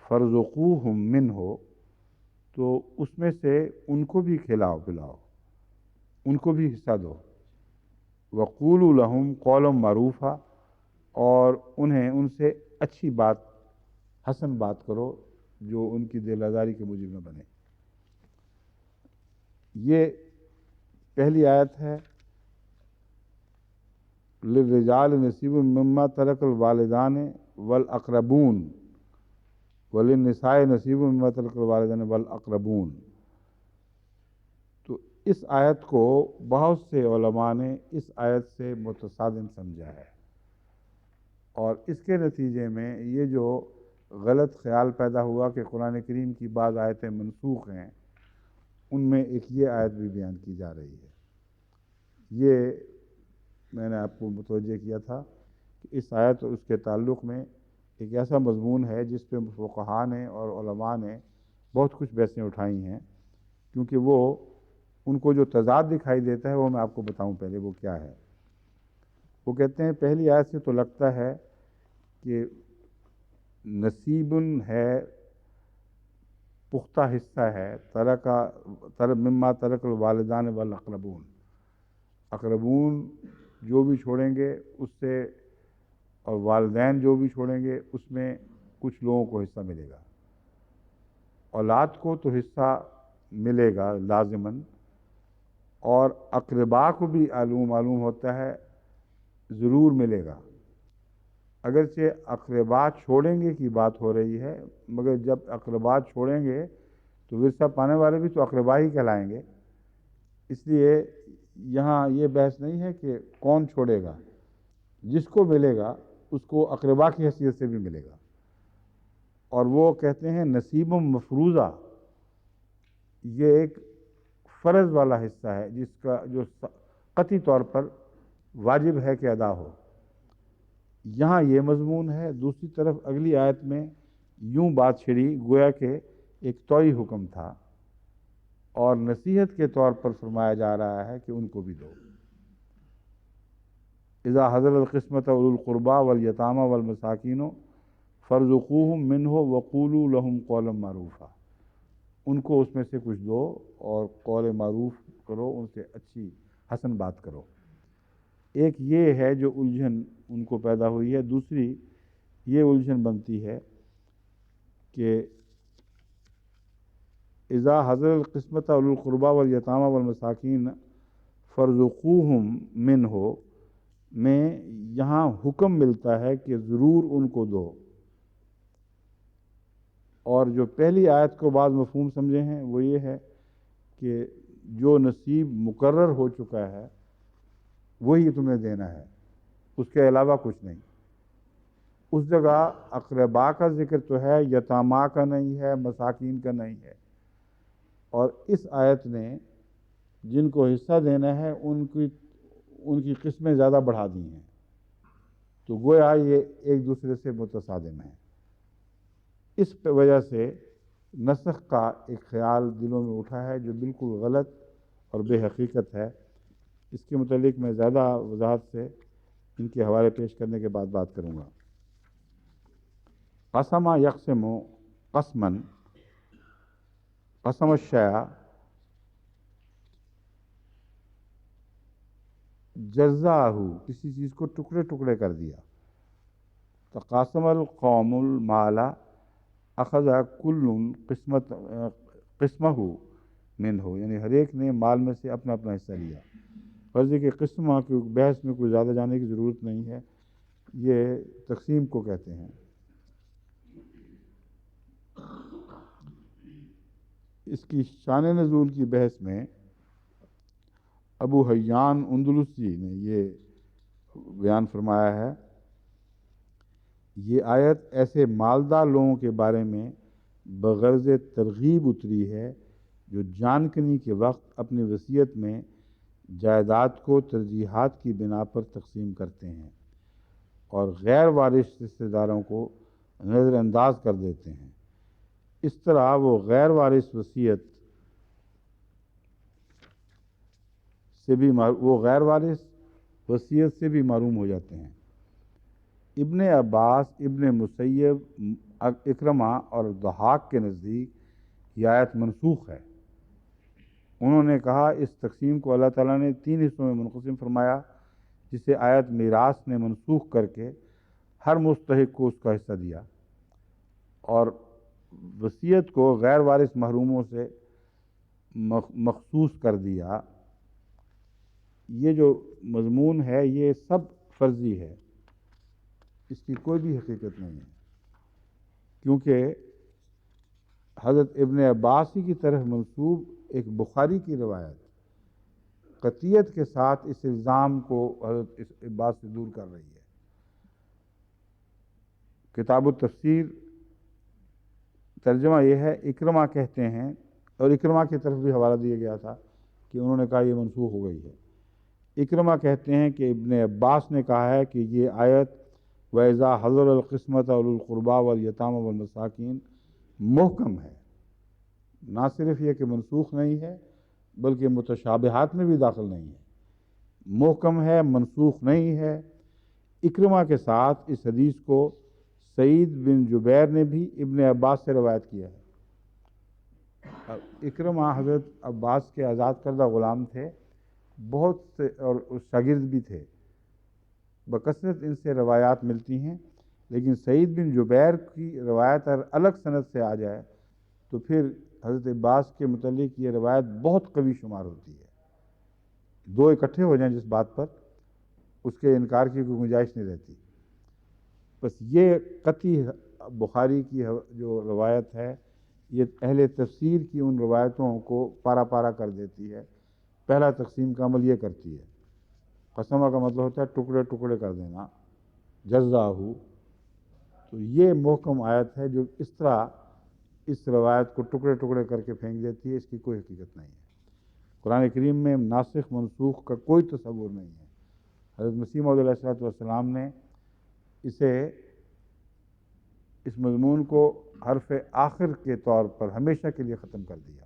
Speaker 1: فارزقوہم منہ تو اس میں سے ان کو بھی کھلاؤ پلاؤ، ان کو بھی حصہ دو، وقولوا لہم قولا معروفا اور انہیں ان سے اچھی بات، حسن بات کرو جو ان کی دل آزاری کے موجب نہ بنے۔ یہ پہلی آیت ہے، للرجال نصیب مما ترک الوالدان والاقربون، وَلِلنِّسَاءِ نَصِيبٌ مِّمَّا تَرَكَ الْوَالِدَانِ وَالْأَقْرَبُونَ۔ تو اس آیت کو بہت سے علماء نے اس آیت سے متصادم سمجھا ہے، اور اس کے نتیجے میں یہ جو غلط خیال پیدا ہوا کہ قرآن کریم کی بعض آیتیں منسوخ ہیں، ان میں ایک یہ آیت بھی بیان کی جا رہی ہے۔ یہ میں نے آپ کو متوجہ کیا تھا کہ اس آیت اور اس کے تعلق میں ایک ایسا مضمون ہے جس پہ فقہاء نے اور علماء نے بہت کچھ بحثیں اٹھائی ہیں، کیونکہ وہ ان کو جو تضاد دکھائی دیتا ہے وہ میں آپ کو بتاؤں پہلے وہ کیا ہے۔ وہ کہتے ہیں پہلی آیت سے تو لگتا ہے کہ نصیب ہے، پختہ حصہ ہے، مما ترک الوالدان والاقربون، اقربون جو بھی چھوڑیں گے اس سے، اور والدین جو بھی چھوڑیں گے اس میں کچھ لوگوں کو حصہ ملے گا۔ اولاد کو تو حصہ ملے گا لازماً، اور اقربا کو بھی معلوم ہوتا ہے ضرور ملے گا۔ اگرچہ اقربا چھوڑیں گے کی بات ہو رہی ہے، مگر جب اقربا چھوڑیں گے تو ورثہ پانے والے بھی تو اقربا ہی کہلائیں گے، اس لیے یہاں یہ بحث نہیں ہے کہ کون چھوڑے گا، جس کو ملے گا اس کو اقربا کی حیثیت سے بھی ملے گا۔ اور وہ کہتے ہیں نصیب مفروضہ، یہ ایک فرض والا حصہ ہے جس کا جو قطعی طور پر واجب ہے کہ ادا ہو۔ یہاں یہ مضمون ہے۔ دوسری طرف اگلی آیت میں یوں بات چھڑی گویا کہ ایک طوعی حکم تھا، اور نصیحت کے طور پر فرمایا جا رہا ہے کہ ان کو بھی دو۔ اذا حضر القسمۃ اولو القربى والیتامى والمساکین فارزقوہم منہ وقولوا لہم قولا معروفا، ان کو اس میں سے کچھ دو اور قول معروف کرو، ان سے اچھی حسن بات کرو۔ ایک یہ ہے جو الجھن ان کو پیدا ہوئی ہے۔ دوسری یہ الجھن بنتی ہے کہ اذا حضر القسمۃ اولو القربى والیتامى والمساکین فارزقوہم منہ میں یہاں حکم ملتا ہے کہ ضرور ان کو دو، اور جو پہلی آیت کو بعض مفہوم سمجھے ہیں وہ یہ ہے کہ جو نصیب مقرر ہو چکا ہے وہی تمہیں دینا ہے، اس کے علاوہ کچھ نہیں۔ اس جگہ اقربا کا ذکر تو ہے، یتاما کا نہیں ہے، مساکین کا نہیں ہے، اور اس آیت نے جن کو حصہ دینا ہے ان کی قسمیں زیادہ بڑھا دی ہیں، تو گویا یہ ایک دوسرے سے متصادم ہیں۔ اس وجہ سے نسخ کا ایک خیال دلوں میں اٹھا ہے جو بالکل غلط اور بے حقیقت ہے۔ اس کے متعلق میں زیادہ وضاحت سے ان کے حوالے پیش کرنے کے بعد بات کروں گا۔ قسم یقسم قسما، قسم الشیء جزاہ، کسی چیز کو ٹکڑے ٹکڑے کر دیا۔ تقاسم القوم المال اخذ کل قسمہ منہ، یعنی ہر ایک نے مال میں سے اپنا اپنا حصہ لیا۔ فرض ہے کہ قسمہ کی بحث میں کوئی زیادہ جانے کی ضرورت نہیں ہے، یہ تقسیم کو کہتے ہیں۔ اس کی شان نزول کی بحث میں ابو حیان اندلسی نے یہ بیان فرمایا ہے، یہ آیت ایسے مالدار لوگوں کے بارے میں بغرض ترغیب اتری ہے جو جان کنی کے وقت اپنی وصیت میں جائیداد کو ترجیحات کی بنا پر تقسیم کرتے ہیں اور غیر وارث رشتہ داروں کو نظر انداز کر دیتے ہیں۔ اس طرح وہ غیر وارث وصیت سے بھی محروم ہو جاتے ہیں۔ ابن عباس، ابن مسیب، اکرمہ اور ضحاک کے نزدیک یہ آیت منسوخ ہے۔ انہوں نے کہا اس تقسیم کو اللہ تعالیٰ نے 3 حصوں میں منقسم فرمایا، جسے آیت میراث نے منسوخ کر کے ہر مستحق کو اس کا حصہ دیا، اور وصیت کو غیر وارث محروموں سے مخصوص کر دیا۔ یہ جو مضمون ہے یہ سب فرضی ہے، اس کی کوئی بھی حقیقت نہیں ہے، کیونکہ حضرت ابن عباس ہی کی طرف منسوب ایک بخاری کی روایت قطعیت کے ساتھ اس الزام کو حضرت عباس سے دور کر رہی ہے۔ کتاب التفسیر ترجمہ یہ ہے، اکرمہ کہتے ہیں، اور اکرمہ کی طرف بھی حوالہ دیا گیا تھا کہ انہوں نے کہا یہ منسوخ ہو گئی ہے۔ اکرمہ کہتے ہیں کہ ابن عباس نے کہا ہے کہ یہ آیت وَإِذَا حَضَرَ الْقِسْمَةَ أُولُو الْقُرْبَى وَالْيَتَامَى وَالْمَسَاكِينَ محکم ہے، نہ صرف یہ کہ منسوخ نہیں ہے بلکہ متشابہات میں بھی داخل نہیں ہے، محکم ہے، منسوخ نہیں ہے۔ اکرمہ کے ساتھ اس حدیث کو سعید بن جبیر نے بھی ابن عباس سے روایت کیا ہے۔ اکرمہ حضرت عباس کے آزاد کردہ غلام تھے، بہت سے اور شاگرد بھی تھے، بکثرت ان سے روایات ملتی ہیں، لیکن سعید بن جبیر کی روایت اگر الگ سند سے آ جائے تو پھر حضرت عباس کے متعلق یہ روایت بہت قوی شمار ہوتی ہے۔ دو اکٹھے ہو جائیں جس بات پر، اس کے انکار کی کوئی گنجائش نہیں رہتی۔ بس یہ قطعی بخاری کی جو روایت ہے یہ اہل تفسیر کی ان روایتوں کو پارا پارا کر دیتی ہے۔ پہلا تقسیم کا عمل یہ کرتی ہے، قسمہ کا مطلب ہوتا ہے ٹکڑے ٹکڑے کر دینا، جزاہو، تو یہ محکم آیت ہے جو اس طرح اس روایت کو ٹکڑے ٹکڑے کر کے پھینک دیتی ہے، اس کی کوئی حقیقت نہیں ہے۔ قرآن کریم میں ناسخ منسوخ کا کوئی تصور نہیں ہے۔ حضرت مسیح موعود علیہ السلام نے اس مضمون کو حرف آخر کے طور پر ہمیشہ کے لیے ختم کر دیا۔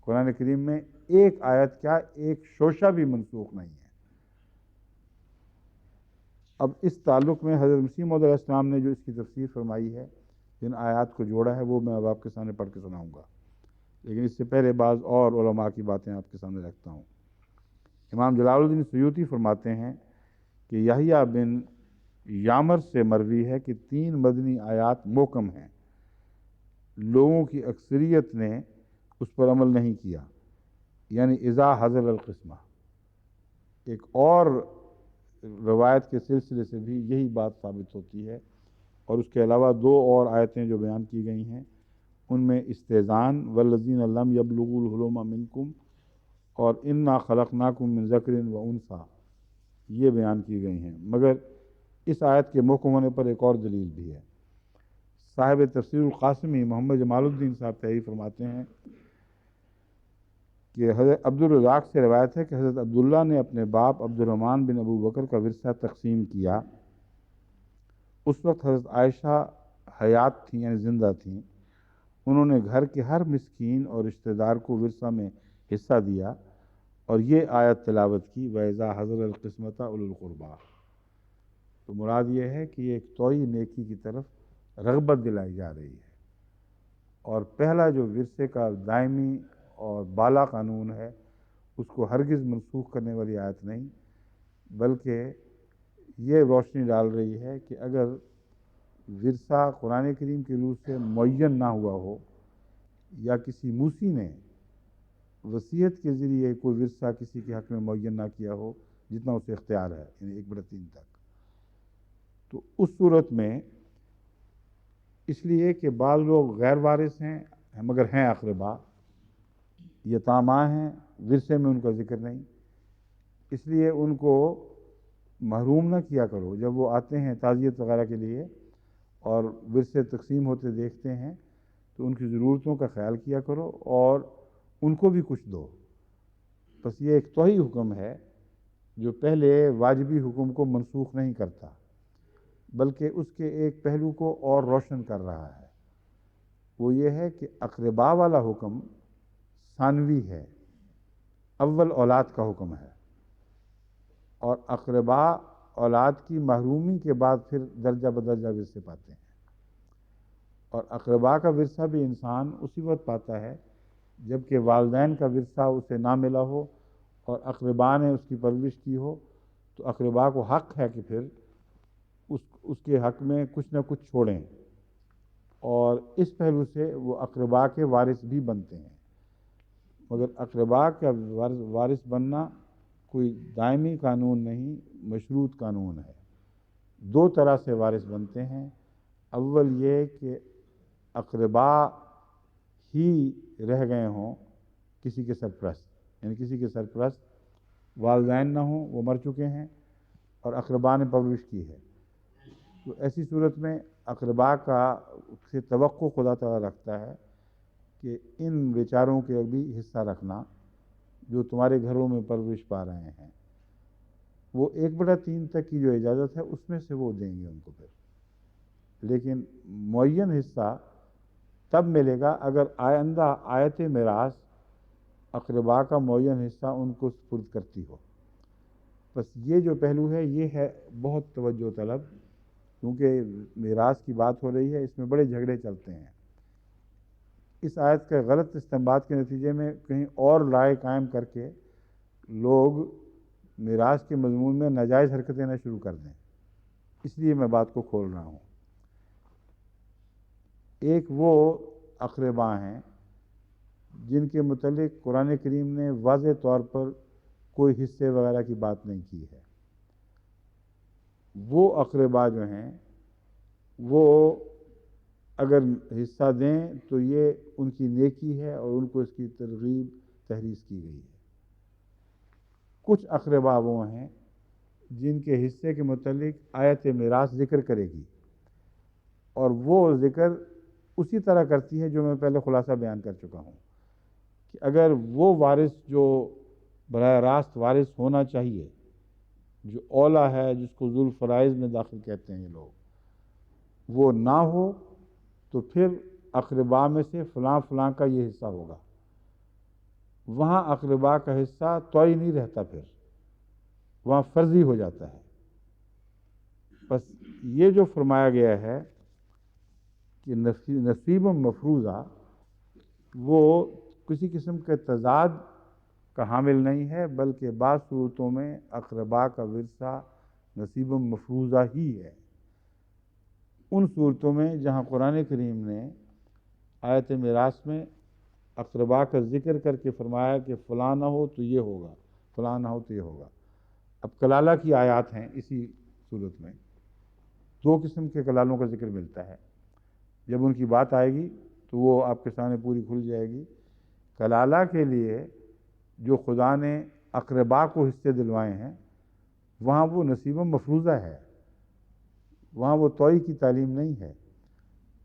Speaker 1: قرآن کریم میں ایک آیت کیا، ایک شوشہ بھی منسوخ نہیں ہے۔ اب اس تعلق میں حضرت مسیح موعود علیہ السلام نے جو اس کی تفسیر فرمائی ہے، جن آیات کو جوڑا ہے، وہ میں اب آپ کے سامنے پڑھ کے سناؤں گا، لیکن اس سے پہلے بعض اور علماء کی باتیں آپ کے سامنے رکھتا ہوں۔ امام جلال الدین سیوطی فرماتے ہیں کہ یحییٰ بن یامر سے مروی ہے کہ 3 مدنی آیات محکم ہیں، لوگوں کی اکثریت نے اس پر عمل نہیں کیا، یعنی اذا حضر القسمہ۔ ایک اور روایت کے سلسلے سے بھی یہی بات ثابت ہوتی ہے، اور اس کے علاوہ 2 اور آیتیں جو بیان کی گئی ہیں ان میں استئذان والذین لم یبلغوا الحلم منکم اور انا خلقناکم من ذکر و انثی یہ بیان کی گئی ہیں، مگر اس آیت کے محکم ہونے پر ایک اور دلیل بھی ہے۔ صاحب تفسیر القاسمی محمد جمال الدین صاحب تحریر فرماتے ہیں کہ حضرت عبد الرزاق سے روایت ہے کہ حضرت عبداللہ نے اپنے باپ عبد الرحمن بن ابو بکر کا ورثہ تقسیم کیا۔ اس وقت حضرت عائشہ حیات تھیں، یعنی زندہ تھیں۔ انہوں نے گھر کے ہر مسکین اور رشتہ دار کو ورثہ میں حصہ دیا اور یہ آیت تلاوت کی وَإِذَا حَضَرَ الْقِسْمَةَ أُولُو الْقُرْبَى۔ تو مراد یہ ہے کہ یہ ایک توئی نیکی کی طرف رغبت دلائی جا رہی ہے، اور پہلا جو ورثے کا دائمی اور بالا قانون ہے اس کو ہرگز منسوخ کرنے والی آیت نہیں، بلکہ یہ روشنی ڈال رہی ہے کہ اگر ورثہ قرآن کریم کی روح سے معین نہ ہوا ہو یا کسی موسی نے وصیت کے ذریعے کوئی ورثہ کسی کے حق میں معین نہ کیا ہو جتنا اسے اختیار ہے، یعنی 1/3 تک، تو اس صورت میں اس لیے کہ بعض لوگ غیر وارث ہیں مگر ہیں اقربا، یتامہ ہیں، ورثے میں ان کا ذکر نہیں، اس لیے ان کو محروم نہ کیا کرو۔ جب وہ آتے ہیں تعزیت وغیرہ کے لیے اور ورثے تقسیم ہوتے دیکھتے ہیں تو ان کی ضرورتوں کا خیال کیا کرو اور ان کو بھی کچھ دو۔ بس یہ ایک توہی حکم ہے جو پہلے واجبی حکم کو منسوخ نہیں کرتا، بلکہ اس کے ایک پہلو کو اور روشن کر رہا ہے۔ وہ یہ ہے کہ اقربا والا حکم ثانوی ہے، اول اولاد کا حکم ہے، اور اقربا اولاد کی محرومی کے بعد پھر درجہ بدرجہ ورثے پاتے ہیں، اور اقربا کا ورثہ بھی انسان اسی وقت پاتا ہے جبکہ والدین کا ورثہ اسے نہ ملا ہو اور اقربا نے اس کی پرورش کی ہو، تو اقربا کو حق ہے کہ پھر اس کے حق میں کچھ نہ کچھ چھوڑیں، اور اس پہلو سے وہ اقربا کے وارث بھی بنتے ہیں۔ مگر اقربا کا وارث بننا کوئی دائمی قانون نہیں، مشروط قانون ہے۔ 2 طرح سے وارث بنتے ہیں، اول یہ کہ اقربا ہی رہ گئے ہوں کسی کے سرپرست، یعنی کسی کے سرپرست والدین نہ ہوں، وہ مر چکے ہیں اور اقربا نے پرورش کی ہے، تو ایسی صورت میں اقربا کا سے توقع خدا تعالیٰ رکھتا ہے کہ ان بیچاروں کے بھی حصہ رکھنا جو تمہارے گھروں میں پرورش پا رہے ہیں، وہ 1/3 تک کی جو اجازت ہے اس میں سے وہ دیں گے ان کو پھر، لیکن معین حصہ تب ملے گا اگر آئندہ آیت میراث اقربا کا معین حصہ ان کو سپرد کرتی ہو۔ بس یہ جو پہلو ہے یہ ہے بہت توجہ طلب، کیونکہ میراث کی بات ہو رہی ہے، اس میں بڑے جھگڑے چلتے ہیں۔ اس آیت کا غلط استنباط کے نتیجے میں کہیں اور رائے قائم کر کے لوگ میراث کے مضمون میں ناجائز حرکتیں نہ شروع کر دیں، اس لیے میں بات کو کھول رہا ہوں۔ ایک وہ اقربا ہیں جن کے متعلق قرآن کریم نے واضح طور پر کوئی حصے وغیرہ کی بات نہیں کی ہے۔ وہ اقربا جو ہیں وہ اگر حصہ دیں تو یہ ان کی نیکی ہے اور ان کو اس کی ترغیب تحریض کی گئی ہے۔ کچھ اقربا وہ ہیں جن کے حصے کے متعلق آیت میراث ذکر کرے گی، اور وہ ذکر اسی طرح کرتی ہے جو میں پہلے خلاصہ بیان کر چکا ہوں کہ اگر وہ وارث جو براہ راست وارث ہونا چاہیے، جو اولا ہے، جس کو ذو الفرائض میں داخل کہتے ہیں یہ لوگ، وہ نہ ہو تو پھر اقربا میں سے فلاں فلاں کا یہ حصہ ہوگا۔ وہاں اقربا کا حصہ توئی نہیں رہتا، پھر وہاں فرضی ہو جاتا ہے۔ بس یہ جو فرمایا گیا ہے کہ نصیب مفروضہ، وہ کسی قسم کے تضاد کا حامل نہیں ہے، بلکہ بعض صورتوں میں اقربا کا ورثہ نصیب مفروضہ ہی ہے۔ ان صورتوں میں جہاں قرآن کریم نے آیت میراث میں اقربا کا ذکر کر کے فرمایا کہ فلاں نہ ہو تو یہ ہوگا، فلاں نہ ہو تو یہ ہوگا۔ اب کلالہ کی آیات ہیں، اسی صورت میں 2 قسم کے کلالوں کا ذکر ملتا ہے، جب ان کی بات آئے گی تو وہ آپ کے سامنے پوری کھل جائے گی۔ کلالہ کے لیے جو خدا نے اقربا کو حصے دلوائے ہیں وہاں وہ نصیب مفروضہ ہے، وہاں وہ توئی کی تعلیم نہیں ہے۔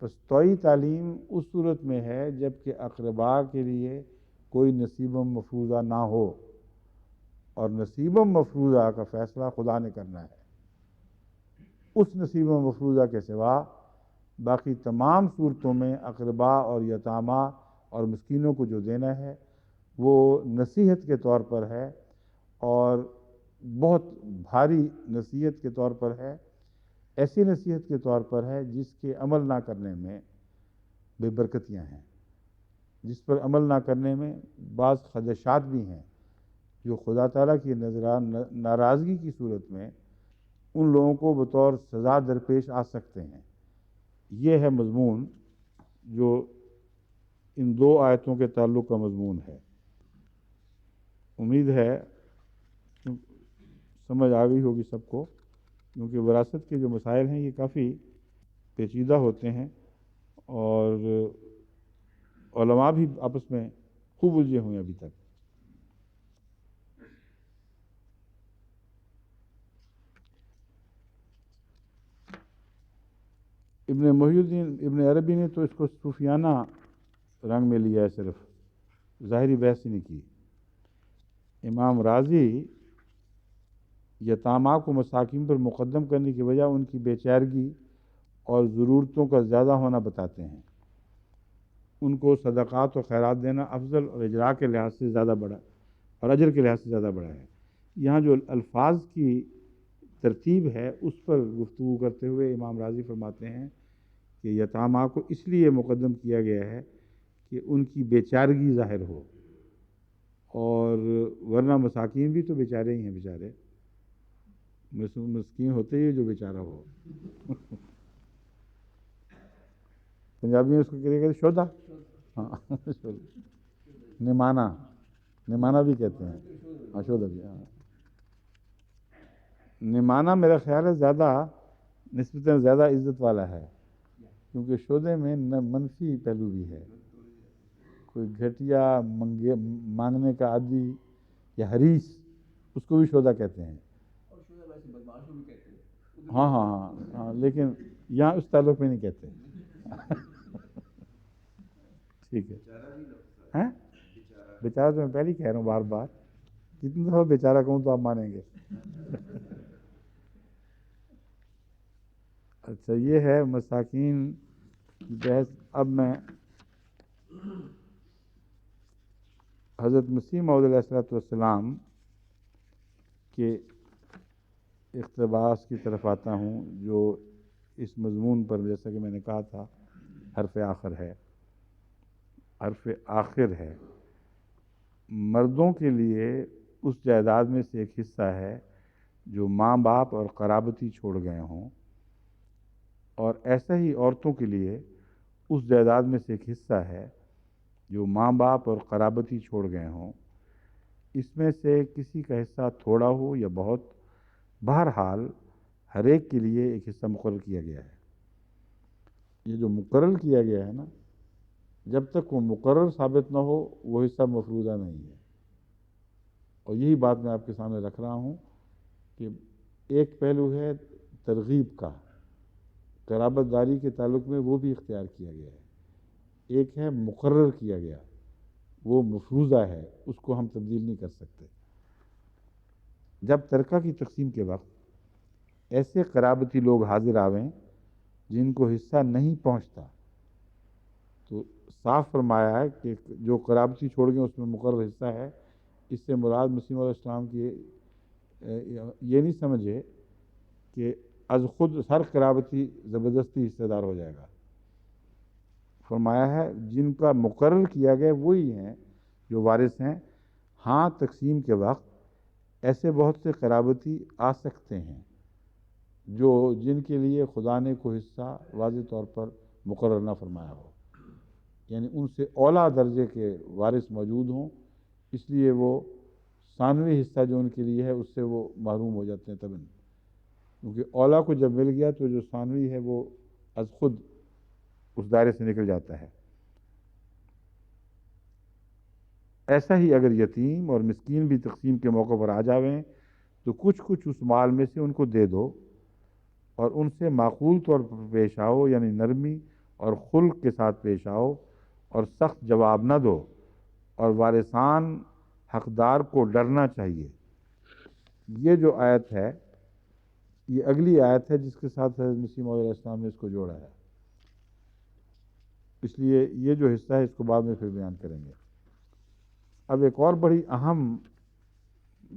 Speaker 1: بس توئی تعلیم اس صورت میں ہے جب کہ اقربا کے لیے کوئی نصیب مفروضہ نہ ہو، اور نصیب مفروضہ کا فیصلہ خدا نے کرنا ہے۔ اس نصیب مفروضہ کے سوا باقی تمام صورتوں میں اقربا اور یتامہ اور مسکینوں کو جو دینا ہے وہ نصیحت کے طور پر ہے، اور بہت بھاری نصیحت کے طور پر ہے، ایسی نصیحت کے طور پر ہے جس کے عمل نہ کرنے میں بے برکتیاں ہیں، جس پر عمل نہ کرنے میں بعض خدشات بھی ہیں، جو خدا تعالیٰ کی ناراضگی کی صورت میں ان لوگوں کو بطور سزا درپیش آ سکتے ہیں۔ یہ ہے مضمون جو ان 2 آیتوں کے تعلق کا مضمون ہے۔ امید ہے سمجھ آ گئی ہوگی سب کو، کیونکہ وراثت کے جو مسائل ہیں یہ کافی پیچیدہ ہوتے ہیں، اور علماء بھی آپس میں خوب الجھے ہوئے ہیں ابھی تک۔ ابن محی الدین ابن عربی نے تو اس کو صوفیانہ رنگ میں لیا ہے، صرف ظاہری بحث ہی نہیں کی۔ امام رازی یتامہ کو مساکین پر مقدم کرنے کی وجہ ان کی بے چارگی اور ضرورتوں کا زیادہ ہونا بتاتے ہیں۔ ان کو صدقات و خیرات دینا افضل اور اجراء کے لحاظ سے زیادہ بڑا اور اجر کے لحاظ سے زیادہ بڑا ہے۔ یہاں جو الفاظ کی ترتیب ہے اس پر گفتگو کرتے ہوئے امام رازی فرماتے ہیں کہ یتامہ کو اس لیے مقدم کیا گیا ہے کہ ان کی بے چارگی ظاہر ہو، اور ورنہ مساکین بھی تو بیچارے ہی ہیں، بیچارے مسکین ہوتے ہی جو بیچارہ ہو۔ پنجابی میں اس کو کہتے شودا، ہاں نمانا بھی کہتے ہیں، ہاں شودا بھی، ہاں نمانا میرا خیال ہے زیادہ نسبتاً زیادہ عزت والا ہے، کیونکہ شودے میں منفی پہلو بھی ہے. کوئی گھٹیا مانگنے کا عادی یا حریص، اس کو بھی شودہ کہتے ہیں. ہاں ہاں ہاں ہاں، لیکن یہاں اس تعلق میں نہیں کہتے. ٹھیک ہے. بیچارہ تو میں پہلے ہی کہہ رہا ہوں بار بار، کتنی دفعہ بیچارہ کہوں تو آپ مانیں گے. اچھا، یہ ہے مساکین کی بحث. اب میں حضرت مسیح موعود علیہ الصلوۃ والسلام کے اقتباس کی طرف آتا ہوں، جو اس مضمون پر، جیسا کہ میں نے کہا تھا، حرف آخر ہے. حرف آخر ہے. مردوں کے لیے اس جائیداد میں سے ایک حصہ ہے جو ماں باپ اور قرابتی چھوڑ گئے ہوں، اور ایسا ہی عورتوں کے لیے اس جائیداد میں سے ایک حصہ ہے جو ماں باپ اور قرابتی چھوڑ گئے ہوں. اس میں سے کسی کا حصہ تھوڑا ہو یا بہت، بہرحال ہر ایک کے لیے ایک حصہ مقرر کیا گیا ہے. یہ جو مقرر کیا گیا ہے نا، جب تک وہ مقرر ثابت نہ ہو وہ حصہ مفروضہ نہیں ہے. اور یہی بات میں آپ کے سامنے رکھ رہا ہوں کہ ایک پہلو ہے ترغیب کا، قرابت داری کے تعلق میں، وہ بھی اختیار کیا گیا ہے. ایک ہے مقرر کیا گیا، وہ مفروضہ ہے، اس کو ہم تبدیل نہیں کر سکتے. جب ترکہ کی تقسیم کے وقت ایسے قرابتی لوگ حاضر آویں جن کو حصہ نہیں پہنچتا، تو صاف فرمایا ہے کہ جو قرابتی چھوڑ گئے اس میں مقرر حصہ ہے. اس سے مراد مسیح علیہ السلام کی یہ نہیں سمجھے کہ از خود ہر قرابتی زبردستی حصہ دار ہو جائے گا. فرمایا ہے جن کا مقرر کیا گیا وہی ہیں جو وارث ہیں. ہاں، تقسیم کے وقت ایسے بہت سے قرابتی آ سکتے ہیں جن کے لیے خدا نے کوئی حصہ واضح طور پر مقرر نہ فرمایا ہو، یعنی ان سے اعلیٰ درجے کے وارث موجود ہوں، اس لیے وہ ثانوی حصہ جو ان کے لیے ہے اس سے وہ محروم ہو جاتے ہیں تباً. کیونکہ اعلیٰ کو جب مل گیا تو جو ثانوی ہے وہ از خود اس دائرے سے نکل جاتا ہے. ایسا ہی اگر یتیم اور مسکین بھی تقسیم کے موقع پر آ جاویں تو کچھ اس مال میں سے ان کو دے دو، اور ان سے معقول طور پر پیش آؤ، یعنی نرمی اور خلق کے ساتھ پیش آؤ، اور سخت جواب نہ دو. اور وارثان حقدار کو ڈرنا چاہیے. یہ جو آیت ہے، یہ اگلی آیت ہے جس کے ساتھ حضرت مسیح موعود علیہ السلام نے اس کو جوڑا ہے. اس لیے یہ جو حصہ ہے اس کو بعد میں پھر بیان کریں گے. اب ایک اور بڑی اہم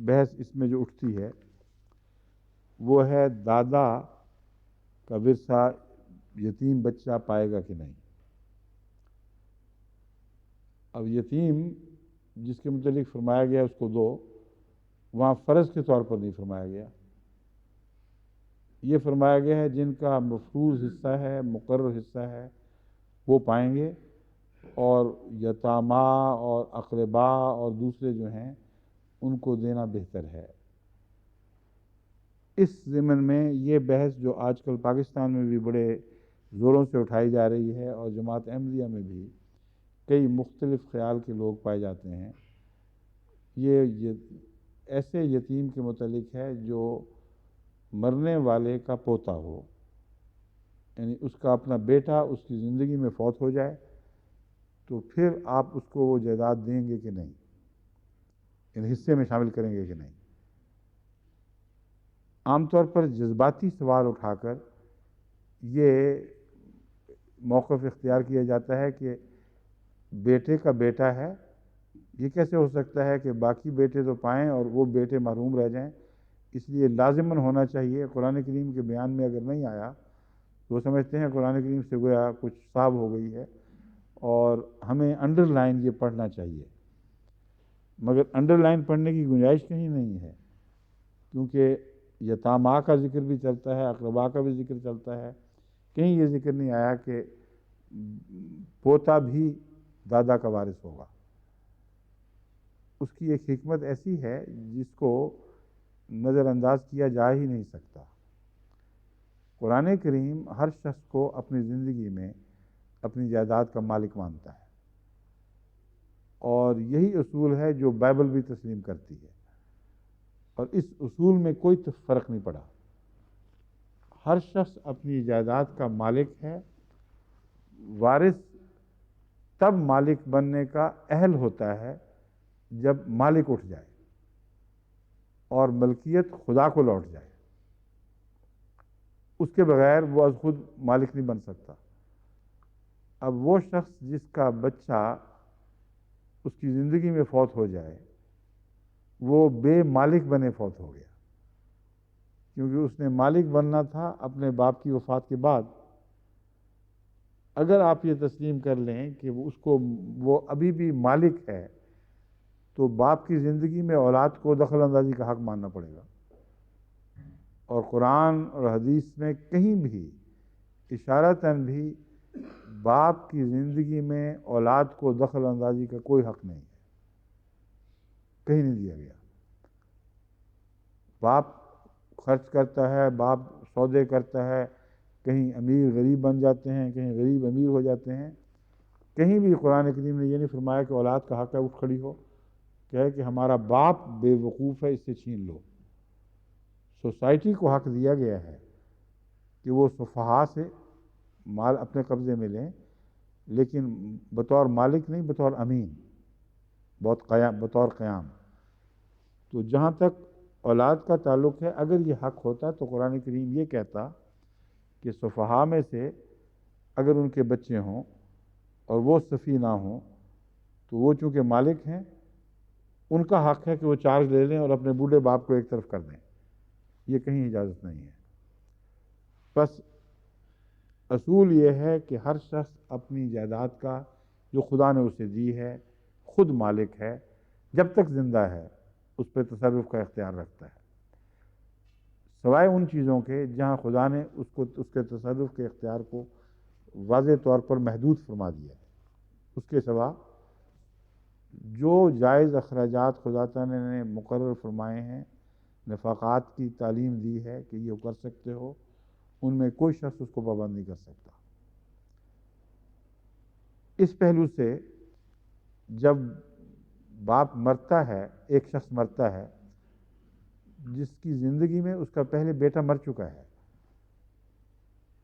Speaker 1: بحث اس میں جو اٹھتی ہے وہ ہے دادا کا ورثہ یتیم بچہ پائے گا کہ نہیں. اب یتیم جس کے متعلق فرمایا گیا اس کو دو، وہاں فرض کے طور پر نہیں فرمایا گیا. یہ فرمایا گیا ہے جن کا مفروض حصہ ہے، مقرر حصہ ہے، وہ پائیں گے، اور یتامہ اور اقربا اور دوسرے جو ہیں ان کو دینا بہتر ہے. اس ضمن میں یہ بحث جو آج کل پاکستان میں بھی بڑے زوروں سے اٹھائی جا رہی ہے، اور جماعت احمدیہ میں بھی کئی مختلف خیال کے لوگ پائے جاتے ہیں، یہ ایسے یتیم کے متعلق ہے جو مرنے والے کا پوتا ہو، یعنی اس کا اپنا بیٹا اس کی زندگی میں فوت ہو جائے تو پھر آپ اس کو وہ جائیداد دیں گے کہ نہیں، یعنی حصے میں شامل کریں گے کہ نہیں. عام طور پر جذباتی سوال اٹھا کر یہ موقف اختیار کیا جاتا ہے کہ بیٹے کا بیٹا ہے، یہ کیسے ہو سکتا ہے کہ باقی بیٹے تو پائیں اور وہ بیٹے محروم رہ جائیں. اس لیے لازماً ہونا چاہیے. قرآن کریم کے بیان میں اگر نہیں آیا تو وہ سمجھتے ہیں قرآن کریم سے گویا کچھ صاف ہو گئی ہے، اور ہمیں انڈر لائن یہ پڑھنا چاہیے. مگر انڈر لائن پڑھنے کی گنجائش کہیں نہیں ہے، کیونکہ یتامہ کا ذکر بھی چلتا ہے، اقربا کا بھی ذکر چلتا ہے. کہیں یہ ذکر نہیں آیا کہ پوتا بھی دادا کا وارث ہوگا. اس کی ایک حکمت ایسی ہے جس کو نظر انداز کیا جا ہی نہیں سکتا. قرآن کریم ہر شخص کو اپنی زندگی میں اپنی جائیداد کا مالک مانتا ہے، اور یہی اصول ہے جو بائبل بھی تسلیم کرتی ہے، اور اس اصول میں کوئی فرق نہیں پڑا۔ ہر شخص اپنی جائیداد کا مالک ہے، وارث تب مالک بننے کا اہل ہوتا ہے جب مالک اٹھ جائے اور ملکیت خدا کو لوٹ جائے، اس کے بغیر وہ از خود مالک نہیں بن سکتا۔ اب وہ شخص جس کا بچہ اس کی زندگی میں فوت ہو جائے، وہ بے مالک بنے فوت ہو گیا، کیونکہ اس نے مالک بننا تھا اپنے باپ کی وفات کے بعد۔ اگر آپ یہ تسلیم کر لیں کہ وہ ابھی بھی مالک ہے، تو باپ کی زندگی میں اولاد کو دخل اندازی کا حق ماننا پڑے گا، اور قرآن اور حدیث میں کہیں بھی اشارتاً بھی باپ کی زندگی میں اولاد کو دخل اندازی کا کوئی حق نہیں ہے، کہیں نہیں دیا گیا۔ باپ خرچ کرتا ہے، باپ سودے کرتا ہے، کہیں امیر غریب بن جاتے ہیں، کہیں غریب امیر ہو جاتے ہیں، کہیں بھی قرآن کریم نے یہ نہیں فرمایا کہ اولاد کا حق ہے اٹھ کھڑی ہو، کہے کہ ہمارا باپ بے وقوف ہے، اس سے چھین لو۔ سوسائٹی کو حق دیا گیا ہے کہ وہ صفحاء سے مال اپنے قبضے میں لیں، لیکن بطور مالک نہیں، بطور امین، بطور قیام۔ تو جہاں تک اولاد کا تعلق ہے، اگر یہ حق ہوتا تو قرآن کریم یہ کہتا کہ صفحاء میں سے اگر ان کے بچے ہوں اور وہ صفی نہ ہوں، تو وہ چونکہ مالک ہیں، ان کا حق ہے کہ وہ چارج لے لیں اور اپنے بوڑھے باپ کو ایک طرف کر دیں۔ یہ کہیں اجازت نہیں ہے۔ بس اصول یہ ہے کہ ہر شخص اپنی جائیداد کا جو خدا نے اسے دی ہے خود مالک ہے، جب تک زندہ ہے اس پہ تصرف کا اختیار رکھتا ہے، سوائے ان چیزوں کے جہاں خدا نے اس کے تصرف کے اختیار کو واضح طور پر محدود فرما دیا ہے۔ اس کے سوا جو جائز اخراجات خدا تعالی نے مقرر فرمائے ہیں، نفقات کی تعلیم دی ہے کہ یہ کر سکتے ہو، ان میں کوئی شخص اس کو پابند نہیں کر سکتا۔ اس پہلو سے جب باپ مرتا ہے، ایک شخص مرتا ہے جس کی زندگی میں اس کا پہلے بیٹا مر چکا ہے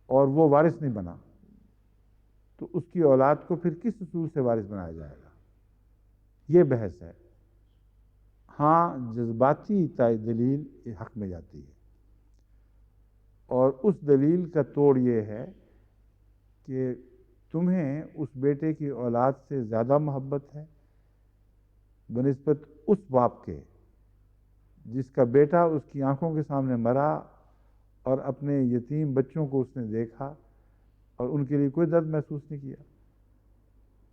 Speaker 1: اور وہ وارث نہیں بنا، تو اس کی اولاد کو پھر کس اصول سے وارث بنایا جائے گا، یہ بحث ہے۔ ہاں، جذباتی دلیل حق میں جاتی ہے، اور اس دلیل کا توڑ یہ ہے کہ تمہیں اس بیٹے کی اولاد سے زیادہ محبت ہے بنسبت اس باپ کے جس کا بیٹا اس کی آنکھوں کے سامنے مرا اور اپنے یتیم بچوں کو اس نے دیکھا اور ان کے لیے کوئی درد محسوس نہیں کیا۔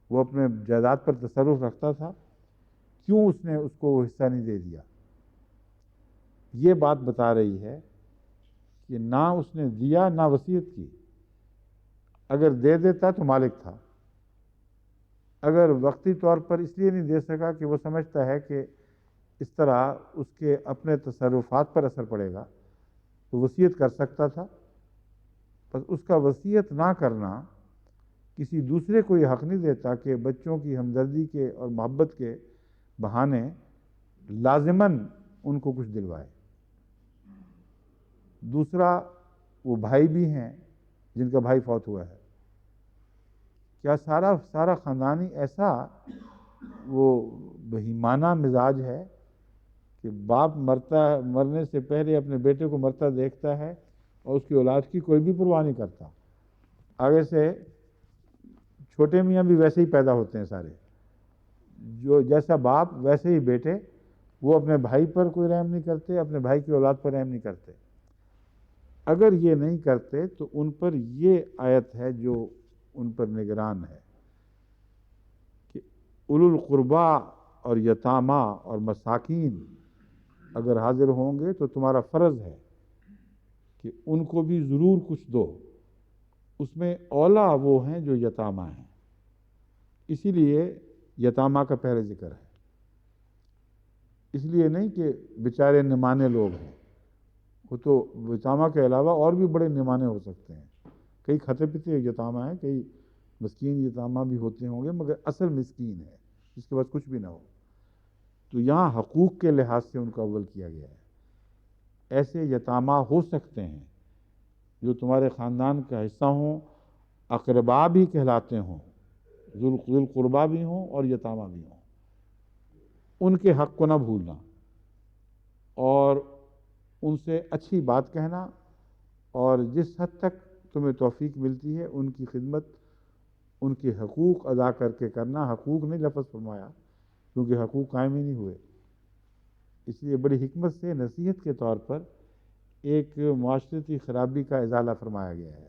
Speaker 1: وہ اپنے جائیداد پر تصرف رکھتا تھا، کیوں اس نے اس کو وہ حصہ نہیں دے دیا؟ یہ بات بتا رہی ہے کہ نہ اس نے دیا نہ وصیت کی۔ اگر دے دیتا تو مالک تھا، اگر وقتی طور پر اس لیے نہیں دے سکا کہ وہ سمجھتا ہے کہ اس طرح اس کے اپنے تصرفات پر اثر پڑے گا، تو وصیت کر سکتا تھا۔ بس اس کا وصیت نہ کرنا کسی دوسرے کو یہ حق نہیں دیتا کہ بچوں کی ہمدردی کے اور محبت کے بہانے لازماً ان کو کچھ دلوائے۔ دوسرا، وہ بھائی بھی ہیں جن کا بھائی فوت ہوا ہے، کیا سارا خاندانی ایسا وہ بہیمانہ مزاج ہے کہ باپ مرنے سے پہلے اپنے بیٹے کو مرتا دیکھتا ہے اور اس کی اولاد کی کوئی بھی پرواہ نہیں کرتا؟ آگے سے چھوٹے میاں بھی ویسے ہی پیدا ہوتے ہیں سارے، جو جیسا باپ ویسے ہی بیٹے، وہ اپنے بھائی پر کوئی رحم نہیں کرتے، اپنے بھائی کی اولاد پر رحم نہیں کرتے۔ اگر یہ نہیں کرتے تو ان پر یہ آیت ہے جو ان پر نگران ہے کہ اولو القربا اور یتاما اور مساکین اگر حاضر ہوں گے تو تمہارا فرض ہے کہ ان کو بھی ضرور کچھ دو۔ اس میں اولا وہ ہیں جو یتاما ہیں، اسی لیے یتاما کا پہلے ذکر ہے، اس لیے نہیں کہ بیچارے نمانے لوگ ہیں، وہ تو یتامہ کے علاوہ اور بھی بڑے نمانے ہو سکتے ہیں. کئی کھتے پتے یتامہ ہیں, کئی مسکین یتامہ بھی ہوتے ہوں گے, مگر اصل مسکین ہے جس کے پاس کچھ بھی نہ ہو. تو یہاں حقوق کے لحاظ سے ان کو اول کیا گیا ہے. ایسے یتامہ ہو سکتے ہیں جو تمہارے خاندان کا حصہ ہوں, اقربا بھی کہلاتے ہوں, ذو القربا بھی ہوں اور یتامہ بھی ہوں. ان کے حق کو نہ بھولنا اور ان سے اچھی بات کہنا, اور جس حد تک تمہیں توفیق ملتی ہے ان کی خدمت, ان کے حقوق ادا کر کے کرنا. حقوق نہیں لفظ فرمایا کیونکہ حقوق قائم ہی نہیں ہوئے, اس لیے بڑی حکمت سے نصیحت کے طور پر ایک معاشرتی خرابی کا ازالہ فرمایا گیا ہے.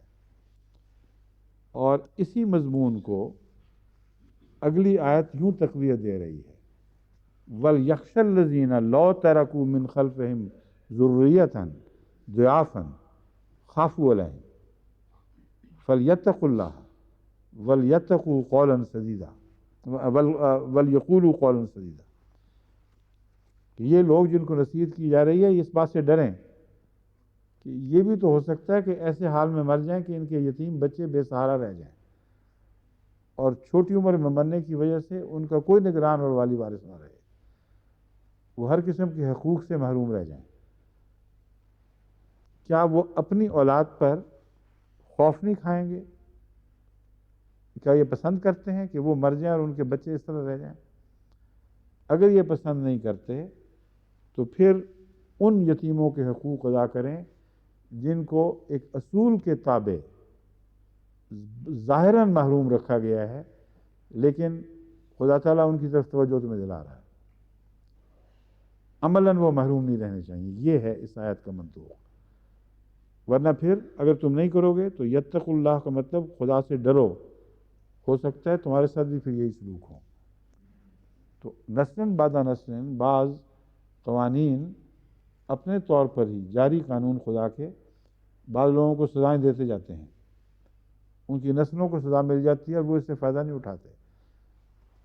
Speaker 1: اور اسی مضمون کو اگلی آیت یوں تقویت دے رہی ہے, وَلْيَخْشَ الَّذِينَ لَوْ تَرَكُوا مِنْ خَلْفِهِمْ ذُرِّيَّةً ضِعَافًا خَافُوا عَلَيْهِمْ فَلْيَتَّقُوا اللَّهَ وَلْيَتَّقُوا قَوْلًا سَدِيدًا وَلْيَقُولُوا قَوْلًا سَدِيدًا. کہ یہ لوگ جن کو نصیحت کی جا رہی ہے اس بات سے ڈریں کہ یہ بھی تو ہو سکتا ہے کہ ایسے حال میں مر جائیں کہ ان کے یتیم بچے بے سہارا رہ جائیں, اور چھوٹی عمر میں مرنے کی وجہ سے ان کا کوئی نگران اور والی وارث نہ رہے, وہ ہر قسم کے حقوق سے محروم رہ جائیں. کیا وہ اپنی اولاد پر خوف نہیں کھائیں گے؟ کیا یہ پسند کرتے ہیں کہ وہ مر جائیں اور ان کے بچے اس طرح رہ جائیں؟ اگر یہ پسند نہیں کرتے تو پھر ان یتیموں کے حقوق ادا کریں جن کو ایک اصول کے تابع ظاہراً محروم رکھا گیا ہے, لیکن خدا تعالیٰ ان کی طرف توجہ تمہیں دلا رہا ہے. عملاً وہ محروم نہیں رہنے چاہیے. یہ ہے اس آیت کا منطوق. ورنہ پھر اگر تم نہیں کرو گے تو یتق اللہ کا مطلب خدا سے ڈرو, ہو سکتا ہے تمہارے ساتھ بھی پھر یہی سلوک ہو. تو نسلاً بعد نسلاً بعض قوانین اپنے طور پر ہی جاری قانون خدا کے بعض لوگوں کو سزائیں دیتے جاتے ہیں, ان کی نسلوں کو سزا مل جاتی ہے اور وہ اس سے فائدہ نہیں اٹھاتے.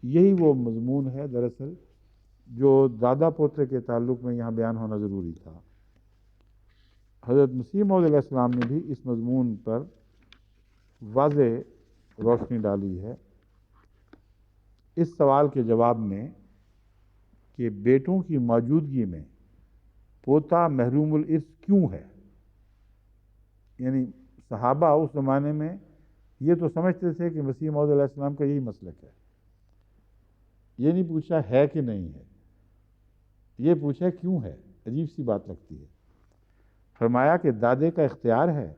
Speaker 1: یہی وہ مضمون ہے دراصل جو دادا پوتے کے تعلق میں یہاں بیان ہونا ضروری تھا. حضرت مسیح موعود علیہ السلام نے بھی اس مضمون پر واضح روشنی ڈالی ہے اس سوال کے جواب میں کہ بیٹوں کی موجودگی میں پوتا محروم الارث کیوں ہے. یعنی صحابہ اس زمانے میں یہ تو سمجھتے تھے کہ مسیح موعود علیہ السلام کا یہی مسلک ہے. یہ نہیں پوچھا ہے کہ نہیں ہے, یہ پوچھا کیوں ہے. عجیب سی بات لگتی ہے. فرمایا کہ دادے کا اختیار ہے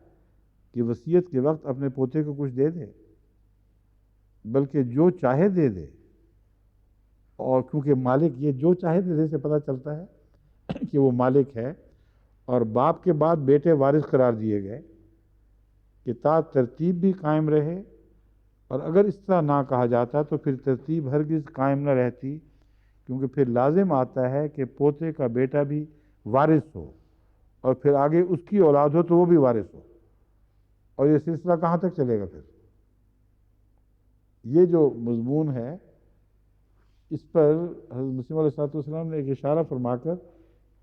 Speaker 1: کہ وصیت کے وقت اپنے پوتے کو کچھ دے دے, بلکہ جو چاہے دے دے, اور کیونکہ مالک یہ جو چاہے دے دے سے پتہ چلتا ہے کہ وہ مالک ہے. اور باپ کے بعد بیٹے وارث قرار دیے گئے کہ تا ترتیب بھی قائم رہے, اور اگر اس طرح نہ کہا جاتا تو پھر ترتیب ہرگز قائم نہ رہتی, کیونکہ پھر لازم آتا ہے کہ پوتے کا بیٹا بھی وارث ہو اور پھر آگے اس کی اولاد ہو تو وہ بھی وارث ہو, اور یہ سلسلہ کہاں تک چلے گا. پھر یہ جو مضمون ہے اس پر حضرت مسیح علیہ السلام نے ایک اشارہ فرما کر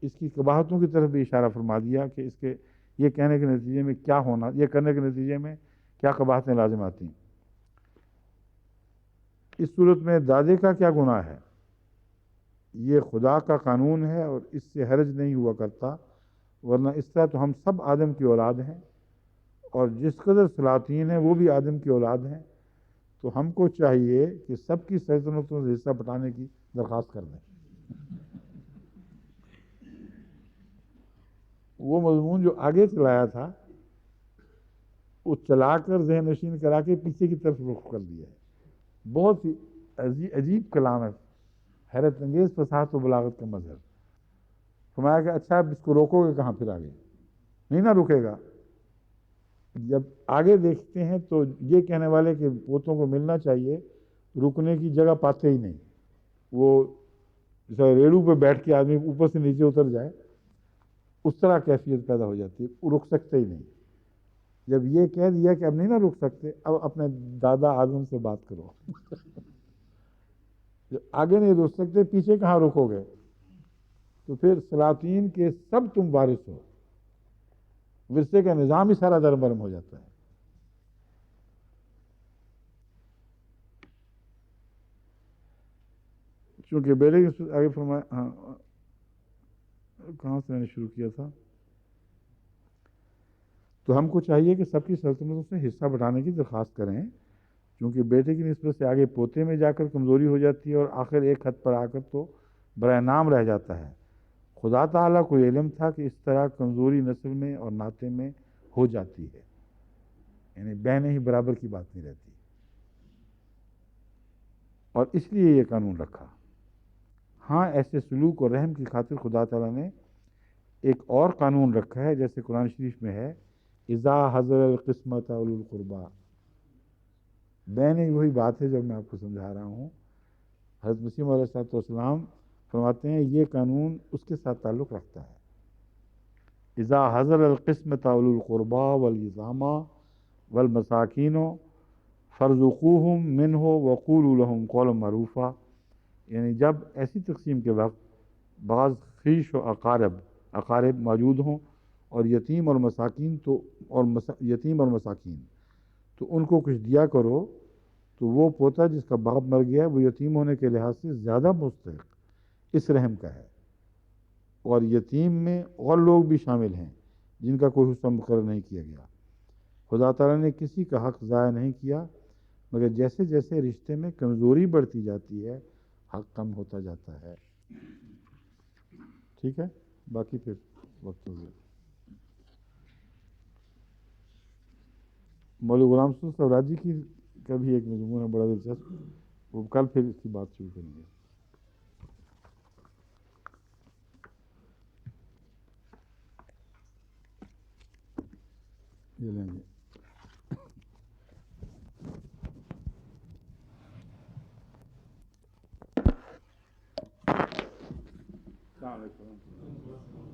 Speaker 1: اس کی قباحتوں کی طرف بھی اشارہ فرما دیا کہ اس کے یہ کہنے کے نتیجے میں کیا ہونا, یہ کرنے کے نتیجے میں کیا قباحتیں لازم آتی ہیں. اس صورت میں دادے کا کیا گناہ ہے؟ یہ خدا کا قانون ہے اور اس سے حرج نہیں ہوا کرتا, ورنہ اس طرح تو ہم سب آدم کی اولاد ہیں, اور جس قدر سلاطین ہیں وہ بھی آدم کی اولاد ہیں. تو ہم کو چاہیے کہ سب کی سلطنتوں سے حصہ بٹانے کی درخواست کر دیں. وہ مضمون جو آگے چلایا تھا وہ چلا کر ذہن نشین کرا کے پیچھے کی طرف رخ کر دیا ہے. بہت ہی عجیب کلام ہے, حیرت انگیز فصاحت و بلاغت کا مظہر. فرمایا کہ اچھا اب اس کو روکو گے کہاں, پھر آگے نہیں نہ رکے گا. جب آگے دیکھتے ہیں تو یہ کہنے والے کہ پوتوں کو ملنا چاہیے, رکنے کی جگہ پاتے ہی نہیں. وہ جیسا ریڑو پہ بیٹھ کے آدمی اوپر سے نیچے اتر جائے اس طرح کیفیت پیدا ہو جاتی ہے, وہ رک سکتے ہی نہیں. جب یہ کہہ دیا کہ اب نہیں نہ رک سکتے, اب اپنے دادا آدم سے بات کرو. جب آگے نہیں رک سکتے پیچھے کہاں رکو گے؟ تو پھر سلاطین کے سب تم وارث ہو, ورثے کا نظام ہی سارا درمرم ہو جاتا ہے. چونکہ بیٹے کی آگے فرمایا، ہاں کہاں سے میں نے شروع کیا تھا. تو ہم کو چاہیے کہ سب کی سلطنتوں سے حصہ بٹانے کی درخواست کریں، کیونکہ بیٹے کی نسبت سے آگے پوتے میں جا کر کمزوری ہو جاتی ہے، اور آخر ایک حد پر آ کر تو برائے نام رہ جاتا ہے. خدا تعالیٰ کو علم تھا کہ اس طرح کمزوری نسل میں اور ناطے میں ہو جاتی ہے، یعنی بہنیں ہی برابر کی بات نہیں رہتی، اور اس لیے یہ قانون رکھا. ہاں ایسے سلوک اور رحم کی خاطر خدا تعالیٰ نے ایک اور قانون رکھا ہے، جیسے قرآن شریف میں ہے اذا حضر القسمت اولو القربا. بہنیں وہی بات ہے جو میں آپ کو سمجھا رہا ہوں. حضرت مسیح علیہ الصلوۃ والسلام فرماتے ہیں یہ قانون اس کے ساتھ تعلق رکھتا ہے. اذا حضر القسمت اولو القربا والیتامی والمساکین فارزقوہم منہ وقولوا لہم قولا معروفا. یعنی جب ایسی تقسیم کے وقت بعض خیش و اقارب موجود ہوں اور یتیم اور مساکین تو ان کو کچھ دیا کرو، تو وہ پوتا جس کا باپ مر گیا وہ یتیم ہونے کے لحاظ سے زیادہ مستحق اس رحم کا ہے، اور یتیم میں اور لوگ بھی شامل ہیں جن کا کوئی حصہ مقرر نہیں کیا گیا. خدا تعالیٰ نے کسی کا حق ضائع نہیں کیا، مگر جیسے جیسے رشتے میں کمزوری بڑھتی جاتی ہے حق کم ہوتا جاتا ہے. ٹھیک ہے، باقی پھر وقت ہو گیا. مولوی غلام رسول صاحب راجی کی کا بھی ایک مضمون ہے بڑا دلچسپ، وہ کل پھر اس کی بات شروع کریں گے. یہ لیں گے. السلام علیکم.